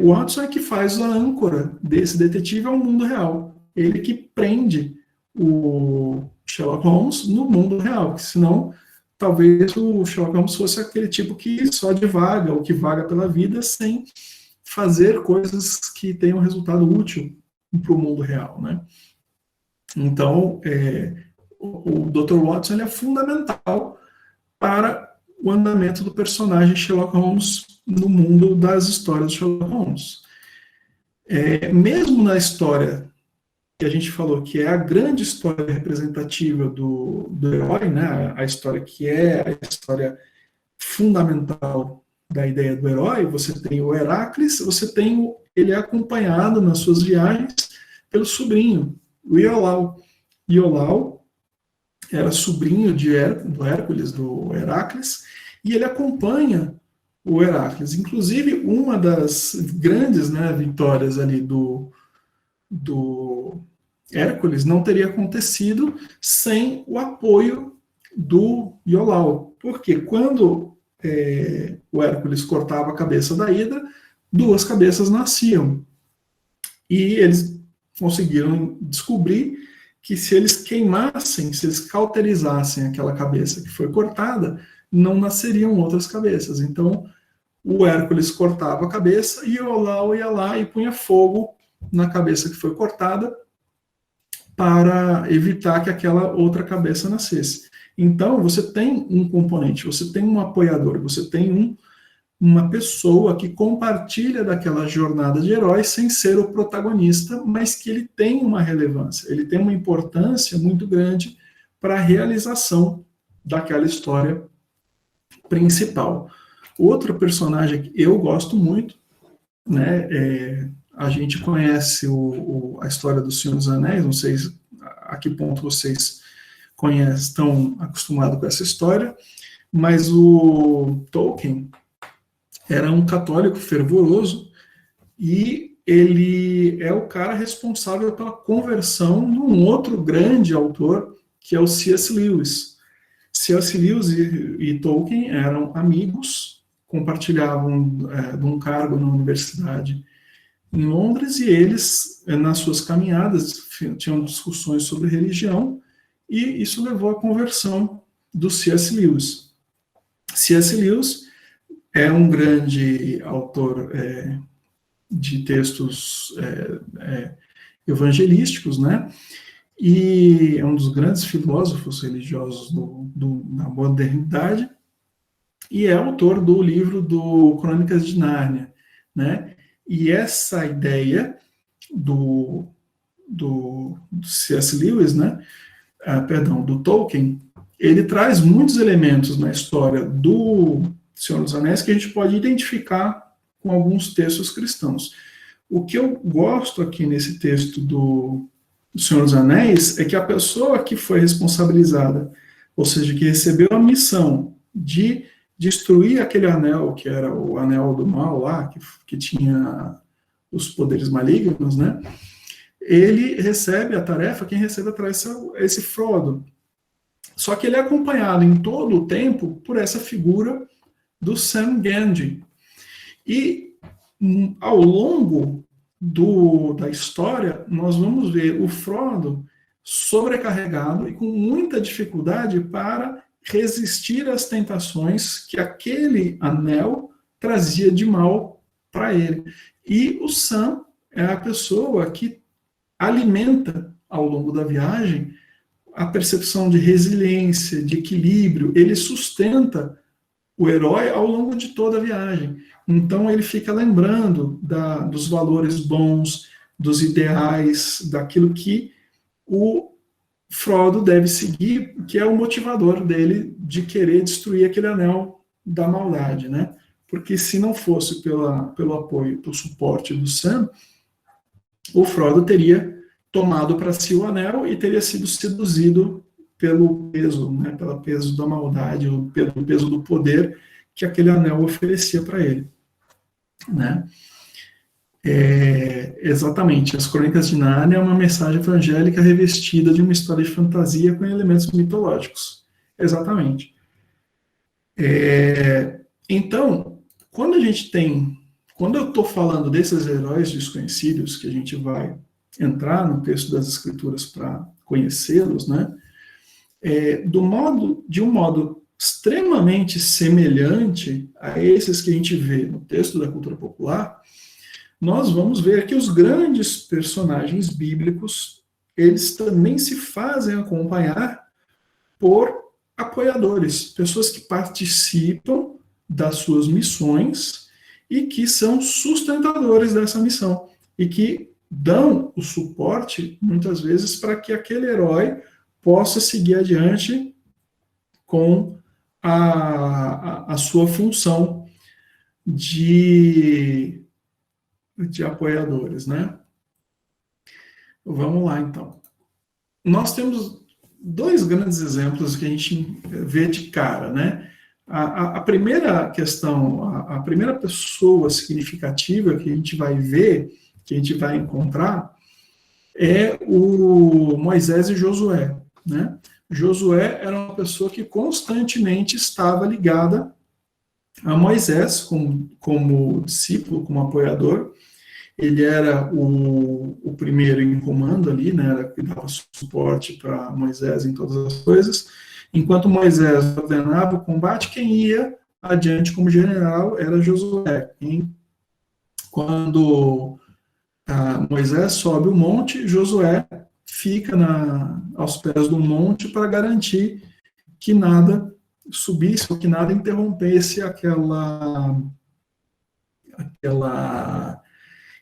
O Watson é que faz a âncora desse detetive ao mundo real. Ele que prende o Sherlock Holmes no mundo real, porque senão talvez o Sherlock Holmes fosse aquele tipo que só divaga, ou que vaga pela vida sem fazer coisas que tenham resultado útil para o mundo real, né? Então, o Dr. Watson ele é fundamental para o andamento do personagem Sherlock Holmes no mundo das histórias de Sherlock Holmes. Mesmo na história que a gente falou que é a grande história representativa do herói, né? A história que é a história fundamental da ideia do herói. Você tem o Heracles, ele é acompanhado nas suas viagens pelo sobrinho, o Iolau. Iolau era sobrinho do Hércules, do Heracles, e ele acompanha o Heracles. Inclusive, uma das grandes, né, vitórias ali do Hércules não teria acontecido sem o apoio do Iolau. Porque quando o Hércules cortava a cabeça da Hidra, duas cabeças nasciam. E eles conseguiram descobrir que se eles queimassem, se eles cauterizassem aquela cabeça que foi cortada, não nasceriam outras cabeças. Então, o Hércules cortava a cabeça e o Iolau ia lá e punha fogo na cabeça que foi cortada para evitar que aquela outra cabeça nascesse. Então, você tem um componente, você tem um apoiador, você tem uma pessoa que compartilha daquela jornada de herói sem ser o protagonista, mas que ele tem uma relevância, ele tem uma importância muito grande para a realização daquela história principal. Outro personagem que eu gosto muito, né, a gente conhece a história do Senhor dos Anéis, não sei a que ponto vocês conhecem, estão acostumados com essa história, mas o Tolkien era um católico fervoroso e ele é o cara responsável pela conversão de um outro grande autor, que é o C.S. Lewis. C.S. Lewis e Tolkien eram amigos, compartilhavam de um cargo na universidade em Londres, e eles, nas suas caminhadas, tinham discussões sobre religião, e isso levou à conversão do C.S. Lewis. C.S. Lewis é um grande autor de textos evangelísticos, né? E é um dos grandes filósofos religiosos da modernidade, e é autor do livro do Crônicas de Nárnia, né? E essa ideia do C.S. Lewis, né? Do Tolkien, ele traz muitos elementos na história do Senhor dos Anéis que a gente pode identificar com alguns textos cristãos. O que eu gosto aqui nesse texto do Senhor dos Anéis é que a pessoa que foi responsabilizada, ou seja, que recebeu a missão de destruir aquele anel, que era o anel do mal lá, que tinha os poderes malignos, né? Ele recebe a tarefa, quem recebe a tarefa é esse Frodo. Só que ele é acompanhado em todo o tempo por essa figura do Sam Gamgee. E ao longo da história, nós vamos ver o Frodo sobrecarregado e com muita dificuldade para resistir às tentações que aquele anel trazia de mal para ele. E o Sam é a pessoa que alimenta, ao longo da viagem, a percepção de resiliência, de equilíbrio. Ele sustenta o herói ao longo de toda a viagem. Então ele fica lembrando dos valores bons, dos ideais, daquilo que o Frodo deve seguir, que é o motivador dele de querer destruir aquele anel da maldade, né? Porque se não fosse pelo apoio, pelo suporte do Sam, o Frodo teria tomado para si o anel e teria sido seduzido pelo peso, né, pelo peso da maldade, pelo peso do poder que aquele anel oferecia para ele, né? Exatamente, as Crônicas de Nárnia é uma mensagem evangélica revestida de uma história de fantasia com elementos mitológicos. Exatamente. Então, quando eu estou falando desses heróis desconhecidos, que a gente vai entrar no texto das Escrituras para conhecê-los, né? De um modo extremamente semelhante a esses que a gente vê no texto da cultura popular, nós vamos ver que os grandes personagens bíblicos, eles também se fazem acompanhar por apoiadores, pessoas que participam das suas missões e que são sustentadores dessa missão, e que dão o suporte, muitas vezes, para que aquele herói possa seguir adiante com a sua função de apoiadores, né? Vamos lá, então. Nós temos dois grandes exemplos que a gente vê de cara, né? A primeira questão, a primeira pessoa significativa que a gente vai ver, que a gente vai encontrar, é o Moisés e Josué, né? Josué era uma pessoa que constantemente estava ligada a Moisés como discípulo, como apoiador. Ele era o primeiro em comando ali, né? Era que dava suporte para Moisés em todas as coisas. Enquanto Moisés ordenava o combate, quem ia adiante como general era Josué. Quando Moisés sobe o monte, Josué fica aos pés do monte para garantir que nada subisse ou que nada interrompesse aquela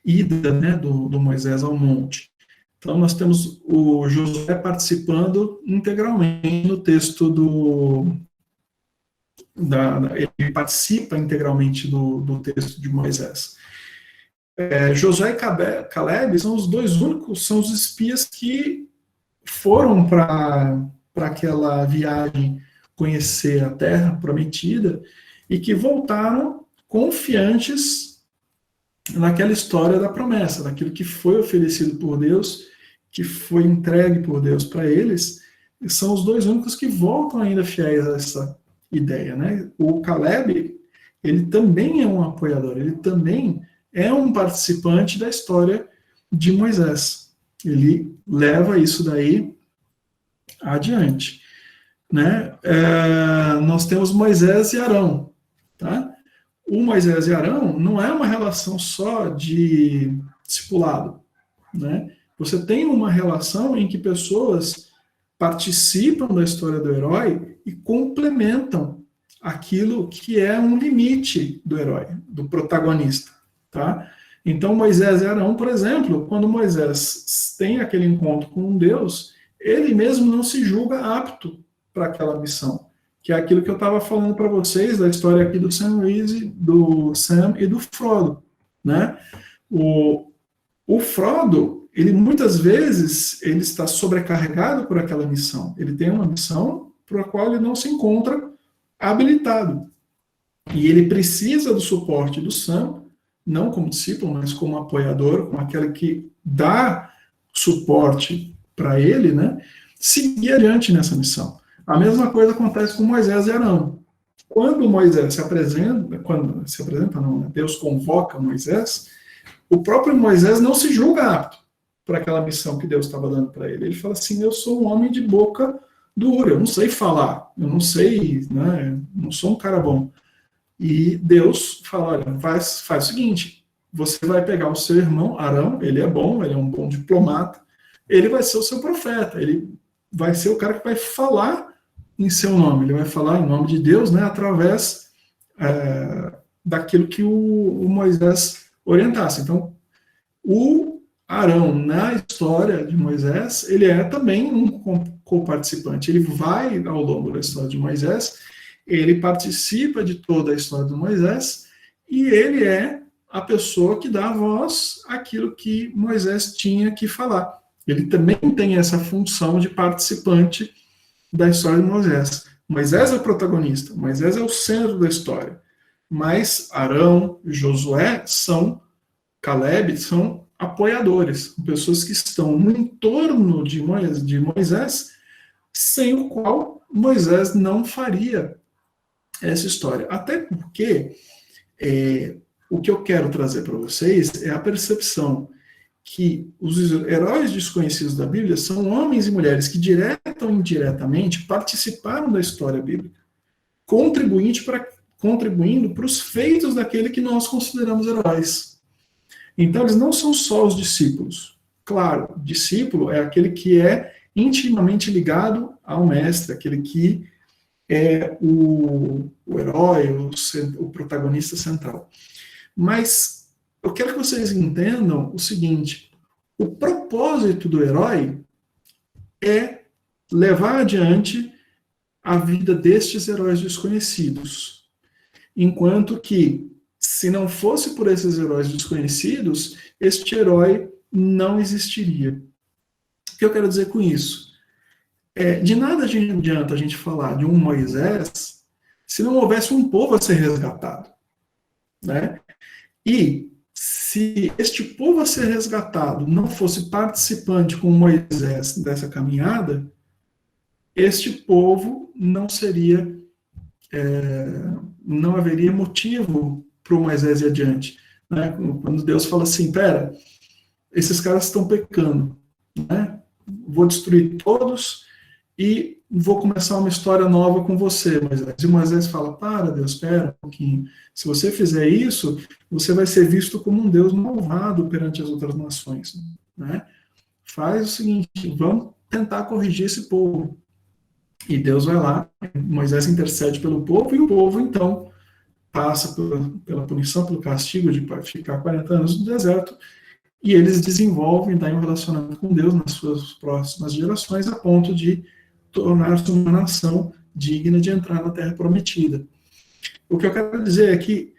ida, né, do Moisés ao monte. Então, nós temos o Josué participando integralmente no texto ele participa integralmente do texto de Moisés. Josué e Caleb são os dois únicos, são os espias que foram para aquela viagem conhecer a terra prometida e que voltaram confiantes naquela história da promessa, daquilo que foi oferecido por Deus, que foi entregue por Deus para eles. E são os dois únicos que voltam ainda fiéis a essa ideia, né? O Caleb, ele também é um apoiador, ele também é um participante da história de Moisés. Ele leva isso daí adiante, né? Nós temos Moisés e Arão, tá? O Moisés e Arão não é uma relação só de discipulado, né? Você tem uma relação em que pessoas participam da história do herói e complementam aquilo que é um limite do herói, do protagonista, tá? Então, Moisés e Arão, por exemplo, quando Moisés tem aquele encontro com Deus, ele mesmo não se julga apto para aquela missão, que é aquilo que eu estava falando para vocês, da história aqui do Sam e do Frodo, né? O Frodo, ele muitas vezes, ele está sobrecarregado por aquela missão. Ele tem uma missão para a qual ele não se encontra habilitado. E ele precisa do suporte do Sam, não como discípulo, mas como apoiador, como aquele que dá suporte para ele, né? Seguir adiante nessa missão. A mesma coisa acontece com Moisés e Arão. Quando Moisés se apresenta, Deus convoca Moisés, o próprio Moisés não se julga apto para aquela missão que Deus estava dando para ele. Ele fala assim, eu sou um homem de boca dura, eu não sei falar, eu não sei, né, não sou um cara bom. E Deus fala, olha, faz o seguinte, você vai pegar o seu irmão, Arão, ele é bom, ele é um bom diplomata, ele vai ser o seu profeta, ele vai ser o cara que vai falar em seu nome, ele vai falar em nome de Deus, né, através daquilo que o Moisés orientasse. Então, o Arão, na história de Moisés, ele é também um co-participante. Ele vai ao longo da história de Moisés, ele participa de toda a história de Moisés, e ele é a pessoa que dá voz àquilo que Moisés tinha que falar. Ele também tem essa função de participante da história de Moisés. Moisés é o protagonista, Moisés é o centro da história, mas Arão, Josué, Caleb são apoiadores, pessoas que estão no entorno de Moisés, sem o qual Moisés não faria essa história. Até porque o que eu quero trazer para vocês é a percepção que os heróis desconhecidos da Bíblia são homens e mulheres que, direta ou indiretamente, participaram da história bíblica, contribuindo para os feitos daquele que nós consideramos heróis. Então, eles não são só os discípulos. Claro, discípulo é aquele que é intimamente ligado ao mestre, aquele que é o herói, o protagonista central. Mas eu quero que vocês entendam o seguinte, O propósito do herói é levar adiante a vida destes heróis desconhecidos. Enquanto que, se não fosse por esses heróis desconhecidos, este herói não existiria. O que eu quero dizer com isso? De nada adianta a gente falar de um Moisés se não houvesse um povo a ser resgatado, né? E se este povo a ser resgatado não fosse participante com Moisés dessa caminhada, este povo não seria, não haveria motivo para o Moisés ir adiante, né? Quando Deus fala assim, pera, esses caras estão pecando, né? Vou destruir todos e vou começar uma história nova com você, Moisés. E Moisés fala, para, Deus, espera um pouquinho. Se você fizer isso, você vai ser visto como um Deus malvado perante as outras nações, né? Faz o seguinte, vamos tentar corrigir esse povo. E Deus vai lá, Moisés intercede pelo povo, e o povo, então, passa pela punição, pelo castigo de ficar 40 anos no deserto, e eles desenvolvem daí um relacionamento com Deus nas suas próximas gerações, a ponto de tornar-se uma nação digna de entrar na Terra Prometida. O que eu quero dizer é que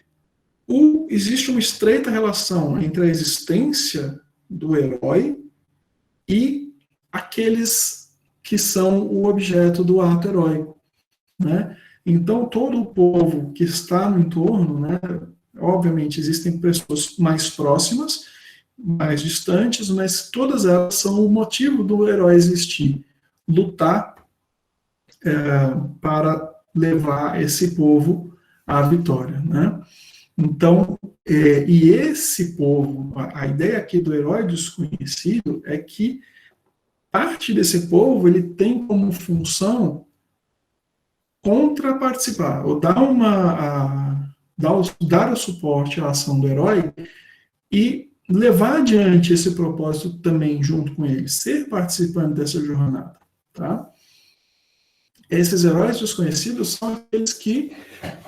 existe uma estreita relação entre a existência do herói e aqueles que são o objeto do ato heróico, né? Então, todo o povo que está no entorno, né, obviamente existem pessoas mais próximas, mais distantes, mas todas elas são o motivo do herói existir, lutar para levar esse povo à vitória, né? Então, e esse povo, a ideia aqui do herói desconhecido é que parte desse povo ele tem como função contraparticipar, ou dar o suporte à ação do herói e levar adiante esse propósito também junto com ele, ser participante dessa jornada, tá? Esses heróis desconhecidos são aqueles que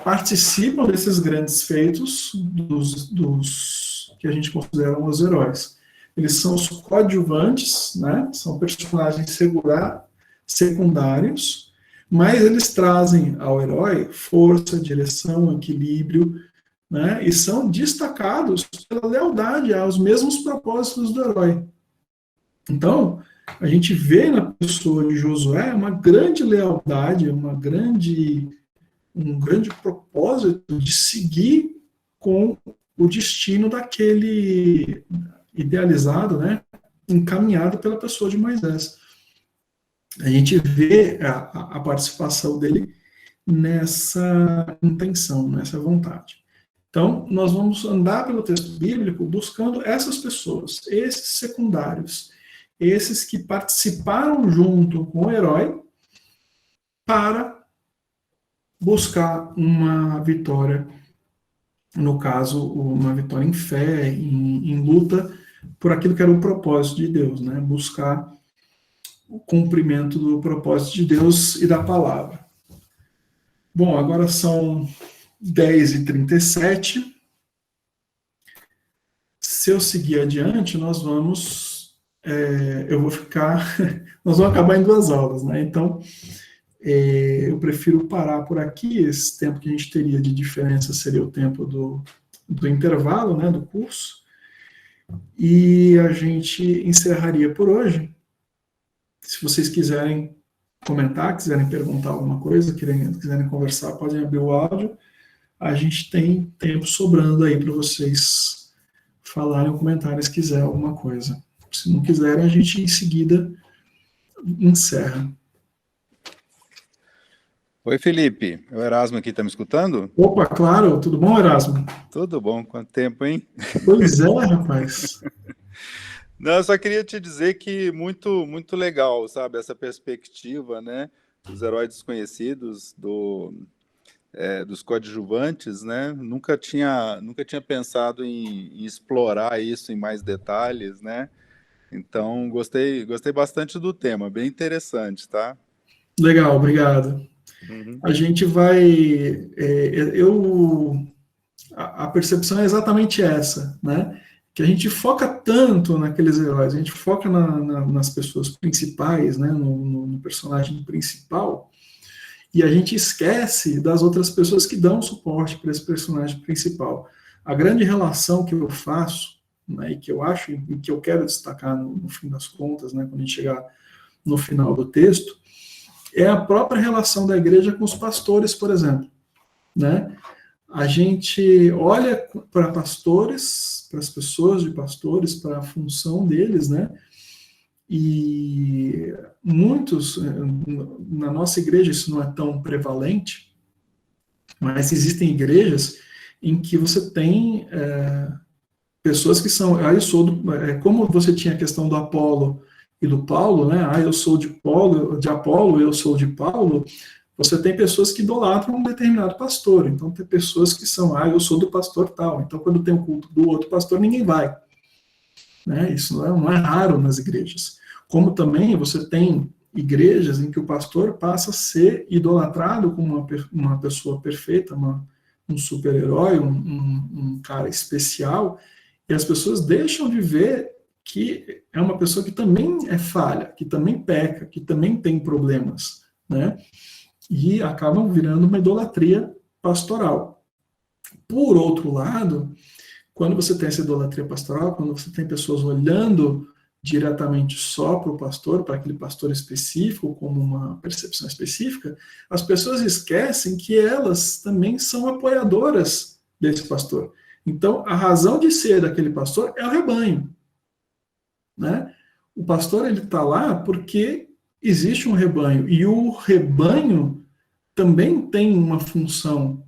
participam desses grandes feitos dos que a gente considera os heróis. Eles são os coadjuvantes, né? São personagens secundários, mas eles trazem ao herói força, direção, equilíbrio, né? E são destacados pela lealdade aos mesmos propósitos do herói. Então, a gente vê na pessoa de Josué uma grande lealdade, um grande propósito de seguir com o destino daquele idealizado, né, encaminhado pela pessoa de Moisés. A gente vê a participação dele nessa intenção, nessa vontade. Então, nós vamos andar pelo texto bíblico buscando essas pessoas, esses secundários, esses que participaram junto com o herói para buscar uma vitória, no caso, uma vitória em fé, em luta por aquilo que era o propósito de Deus, né? Buscar o cumprimento do propósito de Deus e da palavra. Bom, agora são 10h37. Se eu seguir adiante, nós vamos nós vamos acabar em 2 aulas, né? Então, eu prefiro parar por aqui. Esse tempo que a gente teria de diferença seria o tempo do intervalo, né, do curso, e a gente encerraria por hoje. Se vocês quiserem comentar, quiserem perguntar alguma coisa, quiserem conversar, podem abrir o áudio. A gente tem tempo sobrando aí para vocês falarem ou comentarem se quiser alguma coisa. Se não quiserem, a gente em seguida encerra. Oi, Felipe. É o Erasmo aqui, tá me escutando? Opa, claro. Tudo bom, Erasmo? Tudo bom. Quanto tempo, hein? Pois é, rapaz. Não, eu só queria te dizer que muito, muito legal, sabe? Essa perspectiva, né? Dos heróis desconhecidos, dos coadjuvantes, né? Nunca tinha pensado em explorar isso em mais detalhes, né? Então, gostei bastante do tema, bem interessante, tá? Legal, obrigado. Uhum. A gente vai... a percepção é exatamente essa, né? que a gente foca tanto naqueles heróis, a gente foca nas pessoas principais, né, no personagem principal, e a gente esquece das outras pessoas que dão suporte para esse personagem principal. A grande relação que eu faço, né, e que eu acho, e que eu quero destacar no fim das contas, né, quando a gente chegar no final do texto, é a própria relação da igreja com os pastores, por exemplo, né? A gente olha para pastores, para as pessoas de pastores, para a função deles, né? E muitos, na nossa igreja isso não é tão prevalente, mas existem igrejas em que você tem pessoas que são, eu sou como você tinha a questão do Apolo e do Paulo, né? Eu sou de Apolo, eu sou de Paulo. Você tem pessoas que idolatram um determinado pastor. Então, tem pessoas que são, eu sou do pastor tal. Então, quando tem o culto do outro pastor, ninguém vai. Né? Isso não é raro nas igrejas. Como também você tem igrejas em que o pastor passa a ser idolatrado como uma pessoa perfeita, um super-herói, um cara especial, e as pessoas deixam de ver que é uma pessoa que também é falha, que também peca, que também tem problemas, né? E acabam virando uma idolatria pastoral. Por outro lado, quando você tem essa idolatria pastoral, quando você tem pessoas olhando diretamente só para o pastor, para aquele pastor específico, como uma percepção específica, as pessoas esquecem que elas também são apoiadoras desse pastor. Então, a razão de ser daquele pastor é o rebanho, né? O pastor, ele está lá porque existe um rebanho, e o rebanho também tem uma função.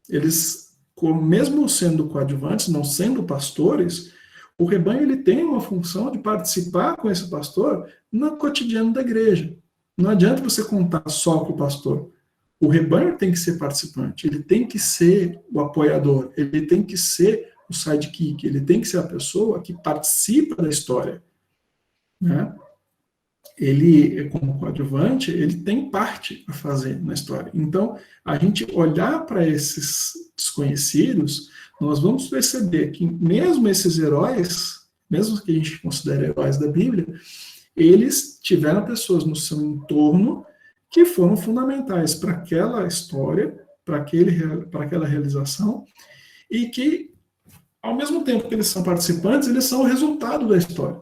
Eles, mesmo sendo coadjuvantes, não sendo pastores, o rebanho ele tem uma função de participar com esse pastor no cotidiano da igreja. Não adianta você contar só com o pastor. O rebanho tem que ser participante, ele tem que ser o apoiador, ele tem que ser o sidekick, ele tem que ser a pessoa que participa da história, né? Ele, como coadjuvante, ele tem parte a fazer na história. Então, a gente olhar para esses desconhecidos, nós vamos perceber que mesmo esses heróis, mesmo que a gente considere heróis da Bíblia, eles tiveram pessoas no seu entorno que foram fundamentais para aquela história, para aquela realização, e que, ao mesmo tempo que eles são participantes, eles são o resultado da história,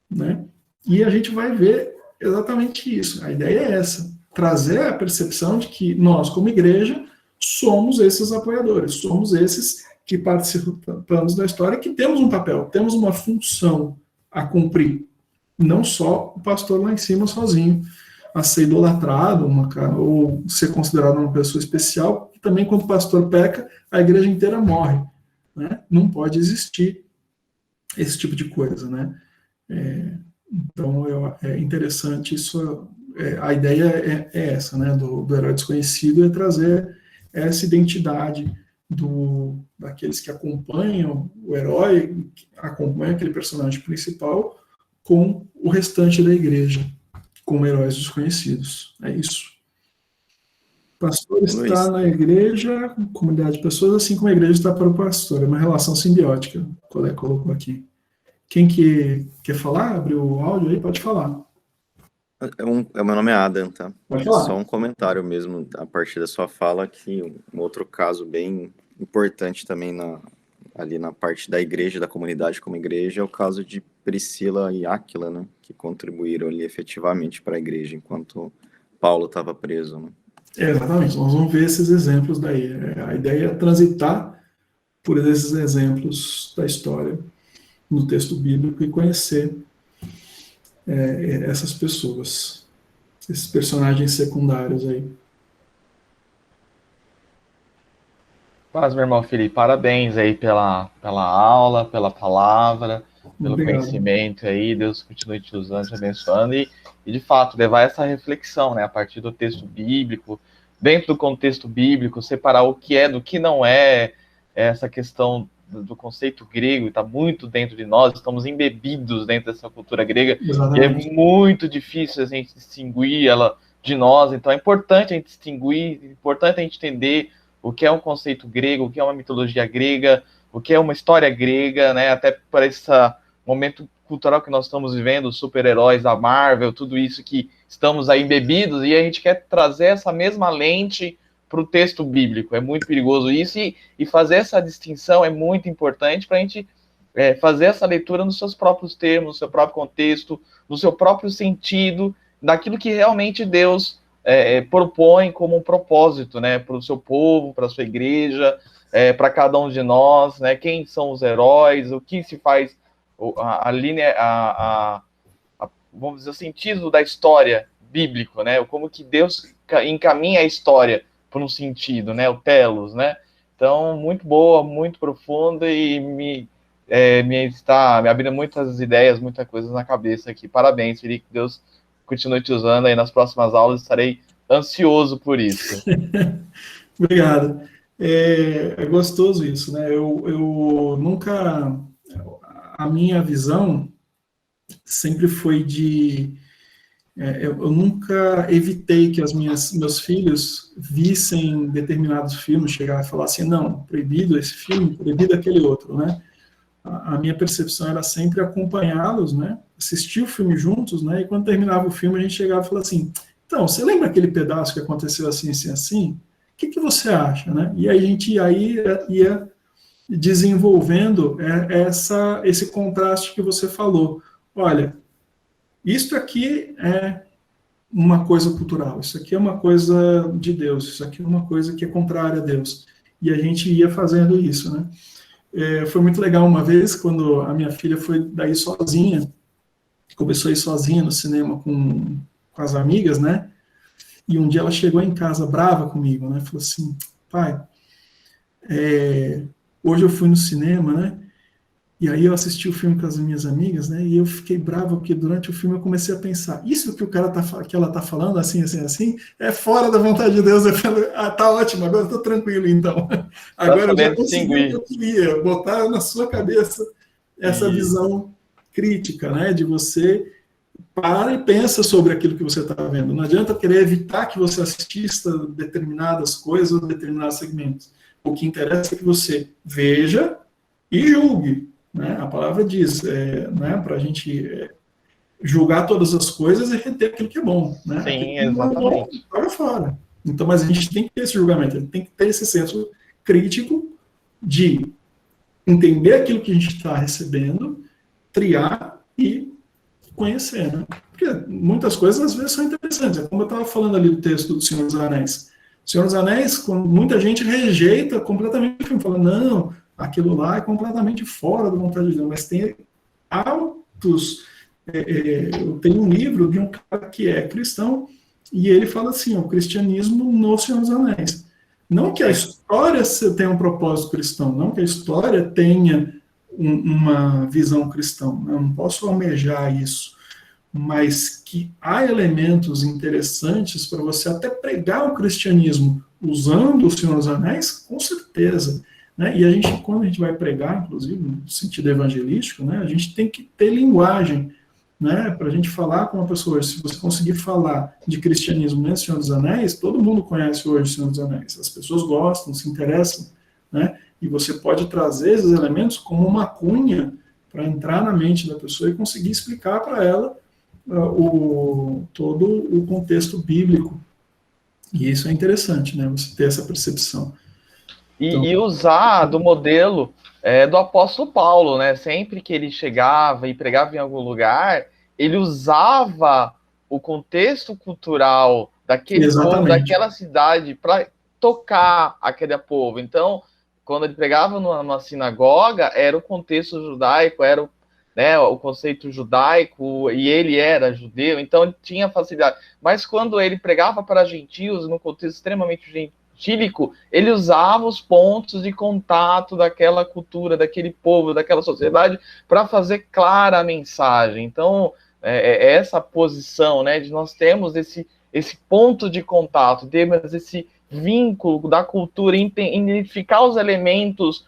né? E a gente vai ver exatamente isso. A ideia é essa, trazer a percepção de que nós, como igreja, somos esses apoiadores, somos esses que participamos da história, que temos um papel, temos uma função a cumprir. Não só o pastor lá em cima sozinho, a ser idolatrado, ou ser considerado uma pessoa especial, e também quando o pastor peca, a igreja inteira morre, né? Não pode existir esse tipo de coisa, né? Então, é interessante isso. A ideia é essa, né, do herói desconhecido, é trazer essa identidade daqueles que acompanham o herói, que acompanham aquele personagem principal, com o restante da igreja, como heróis desconhecidos. É isso. O pastor está na igreja, comunidade de pessoas, assim como a igreja está para o pastor. É uma relação simbiótica, o colega colocou aqui. Quem que quer falar? Abriu o áudio aí? Pode falar. Meu nome é Adam, tá? Pode falar. Só um comentário mesmo, a partir da sua fala, que um outro caso bem importante também ali na parte da igreja, da comunidade como igreja, é o caso de Priscila e Áquila, né? Que contribuíram ali efetivamente para a igreja, enquanto Paulo estava preso, né? Exatamente, nós vamos ver esses exemplos daí. A ideia é transitar por esses exemplos da história no texto bíblico e conhecer essas pessoas, esses personagens secundários aí. Paz, meu irmão Felipe, parabéns aí pela aula, pela palavra, pelo Obrigado. conhecimento aí, Deus continue te usando, te abençoando, e de fato, levar essa reflexão, né, a partir do texto bíblico, dentro do contexto bíblico, separar o que é do que não é, essa questão do conceito grego, está muito dentro de nós, estamos embebidos dentro dessa cultura grega, Exatamente. e é muito difícil a gente distinguir ela de nós, então é importante a gente distinguir, é importante a gente entender o que é um conceito grego, o que é uma mitologia grega, o que é uma história grega, né? Até para esse momento cultural que nós estamos vivendo, os super-heróis da Marvel, tudo isso que estamos aí embebidos, e a gente quer trazer essa mesma lente para o texto bíblico. É muito perigoso isso, e fazer essa distinção é muito importante para a gente fazer essa leitura nos seus próprios termos, no seu próprio contexto, no seu próprio sentido, daquilo que realmente Deus propõe como um propósito, né, para o seu povo, para a sua igreja, para cada um de nós, né, quem são os heróis, o que se faz, a linha, vamos dizer, o sentido da história bíblico, né, como que Deus encaminha a história por um sentido, né, o telos, né. Então, muito boa, muito profunda, e me abrindo muitas ideias, muitas coisas na cabeça aqui. Parabéns, Felipe, Deus continue te usando aí nas próximas aulas, estarei ansioso por isso. Obrigado. É gostoso isso, né? Eu nunca... A minha visão sempre foi eu nunca evitei que meus filhos vissem determinados filmes, chegar e falar assim, não, proibido esse filme, proibido aquele outro, né? A minha percepção era sempre acompanhá-los, né? Assistir o filme juntos, né? E quando terminava o filme, a gente chegava e falava assim, então, você lembra aquele pedaço que aconteceu assim, assim, assim? O que você acha, né? E aí a gente ia desenvolvendo esse contraste que você falou. Olha, isto aqui é uma coisa cultural, isso aqui é uma coisa de Deus, isso aqui é uma coisa que é contrária a Deus. E a gente ia fazendo isso, né? Foi muito legal uma vez, quando a minha filha foi daí sozinha, começou a ir sozinha no cinema com as amigas, né? E um dia ela chegou em casa brava comigo, né? Falou assim, pai, hoje eu fui no cinema, né? E aí eu assisti o filme com as minhas amigas, né? E eu fiquei bravo porque durante o filme eu comecei a pensar, isso que que ela tá falando, assim, assim, assim, é fora da vontade de Deus. Eu falei, tá ótimo, agora eu tô tranquilo, então. Agora eu já consegui o que eu queria, botar na sua cabeça essa visão crítica, né? De você para e pensa sobre aquilo que você está vendo. Não adianta querer evitar que você assista determinadas coisas ou determinados segmentos. O que interessa é que você veja e julgue. Né? A palavra diz, né, para a gente julgar todas as coisas e reter aquilo que é bom. Né? Sim, exatamente. Joga fora. Então, mas a gente tem que ter esse julgamento, a gente tem que ter esse senso crítico de entender aquilo que a gente está recebendo, triar e conhecer, né? Porque muitas coisas às vezes são interessantes. É como eu estava falando ali do texto do Senhor dos Anéis. O Senhor dos Anéis, muita gente rejeita completamente o filme, fala, não, aquilo lá é completamente fora da vontade de Deus, mas tem altos... eu tenho um livro de um cara que é cristão, e ele fala assim, o cristianismo no Senhor dos Anéis. Não que a história tenha um propósito cristão, não que a história tenha uma visão cristã, eu não posso almejar isso, mas que há elementos interessantes para você até pregar o cristianismo usando o Senhor dos Anéis, com certeza. Né? E quando a gente vai pregar, inclusive, no sentido evangelístico, né, a gente tem que ter linguagem, né, para a gente falar com uma pessoa. Se você conseguir falar de cristianismo nesse Senhor dos Anéis, todo mundo conhece hoje o Senhor dos Anéis, as pessoas gostam, se interessam, né? E você pode trazer esses elementos como uma cunha para entrar na mente da pessoa e conseguir explicar para ela todo o contexto bíblico. E isso é interessante, né? Você ter essa percepção. E usar do modelo do apóstolo Paulo, né? Sempre que ele chegava e pregava em algum lugar, ele usava o contexto cultural daquele povo, daquela cidade, para tocar aquele povo. Então, quando ele pregava numa sinagoga, era o contexto judaico, era o conceito judaico, e ele era judeu, então ele tinha facilidade. Mas quando ele pregava para gentios, num contexto extremamente gentílico, ele usava os pontos de contato daquela cultura, daquele povo, daquela sociedade, para fazer clara a mensagem. Então, essa posição, né, de nós termos esse ponto de contato, termos esse vínculo da cultura, identificar os elementos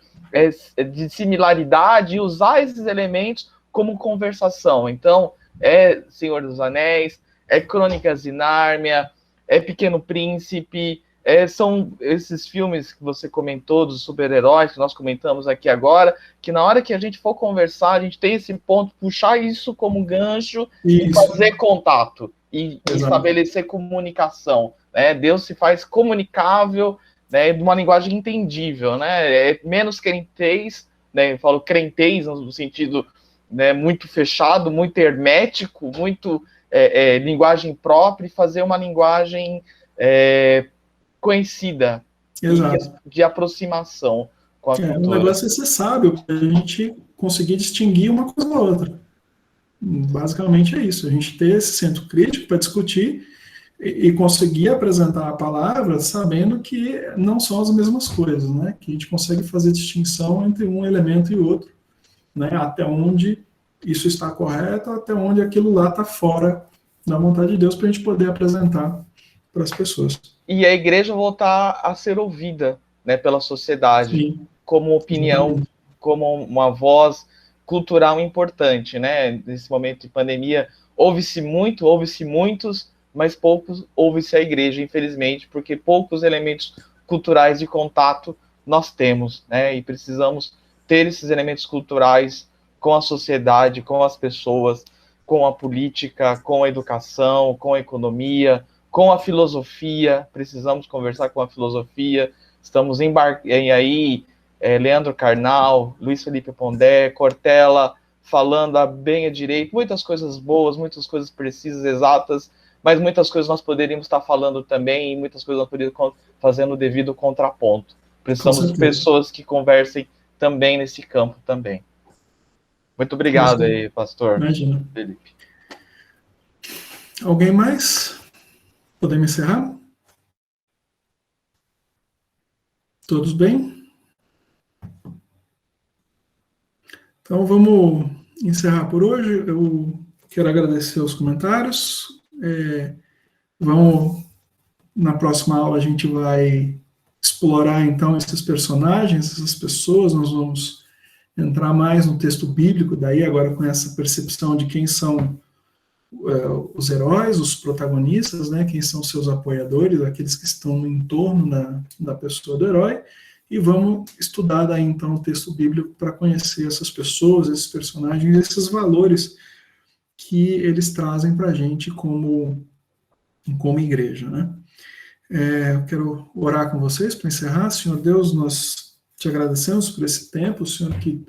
de similaridade e usar esses elementos como conversação. Então, Senhor dos Anéis, Crônicas de Nárnia, Pequeno Príncipe, são esses filmes que você comentou, dos super-heróis, que nós comentamos aqui agora, que na hora que a gente for conversar, a gente tem esse ponto, puxar isso como gancho e fazer contato, e estabelecer comunicação, né? Deus se faz comunicável, né, de uma linguagem entendível, né? É menos crentez, né? Eu falo crentez no sentido, né, muito fechado, muito hermético, muito linguagem própria, e fazer uma linguagem conhecida, de aproximação com a cultura. O negócio é ser sábio, para a gente conseguir distinguir uma coisa da outra. Basicamente é isso, a gente ter esse centro crítico para discutir e conseguir apresentar a palavra sabendo que não são as mesmas coisas, né? Que a gente consegue fazer distinção entre um elemento e outro, né? Até onde isso está correto, até onde aquilo lá está fora da vontade de Deus, para a gente poder apresentar para as pessoas. E a igreja voltar a ser ouvida, né, pela sociedade, sim, como opinião, como uma voz cultural importante, né? Nesse momento de pandemia, ouve-se muitos, mas poucos ouve-se a igreja, infelizmente, porque poucos elementos culturais de contato nós temos, né? E precisamos ter esses elementos culturais com a sociedade, com as pessoas, com a política, com a educação, com a economia, com a filosofia. Precisamos conversar com a filosofia. Estamos aí, Leandro Carnal, Luiz Felipe Pondé, Cortella, falando a bem a direito, muitas coisas boas, muitas coisas precisas, exatas, mas muitas coisas nós poderíamos estar falando também, e muitas coisas nós poderíamos fazendo o devido contraponto. Precisamos de pessoas que conversem também nesse campo também. Muito obrigado aí, pastor. Imagina. Felipe. Alguém mais? Podemos encerrar? Todos bem? Então vamos encerrar por hoje. Eu quero agradecer os comentários. Na próxima aula a gente vai explorar então esses personagens, essas pessoas. Nós vamos entrar mais no texto bíblico, daí agora com essa percepção de quem são os heróis, os protagonistas, né, quem são seus apoiadores, aqueles que estão no entorno da pessoa do herói, e vamos estudar daí então o texto bíblico para conhecer essas pessoas, esses personagens, esses valores que eles trazem para a gente como igreja, né? Eu quero orar com vocês para encerrar. Senhor Deus, nós te agradecemos por esse tempo, Senhor, que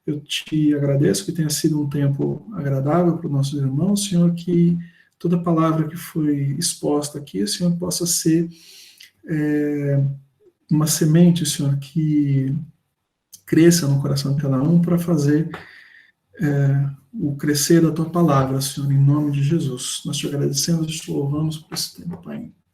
eu te agradeço que tenha sido um tempo agradável para os nossos irmãos, Senhor, que toda palavra que foi exposta aqui, Senhor, possa ser uma semente, Senhor, que cresça no coração de cada um para fazer o crescer da tua palavra, Senhor, em nome de Jesus. Nós te agradecemos e te louvamos por esse tempo, Pai.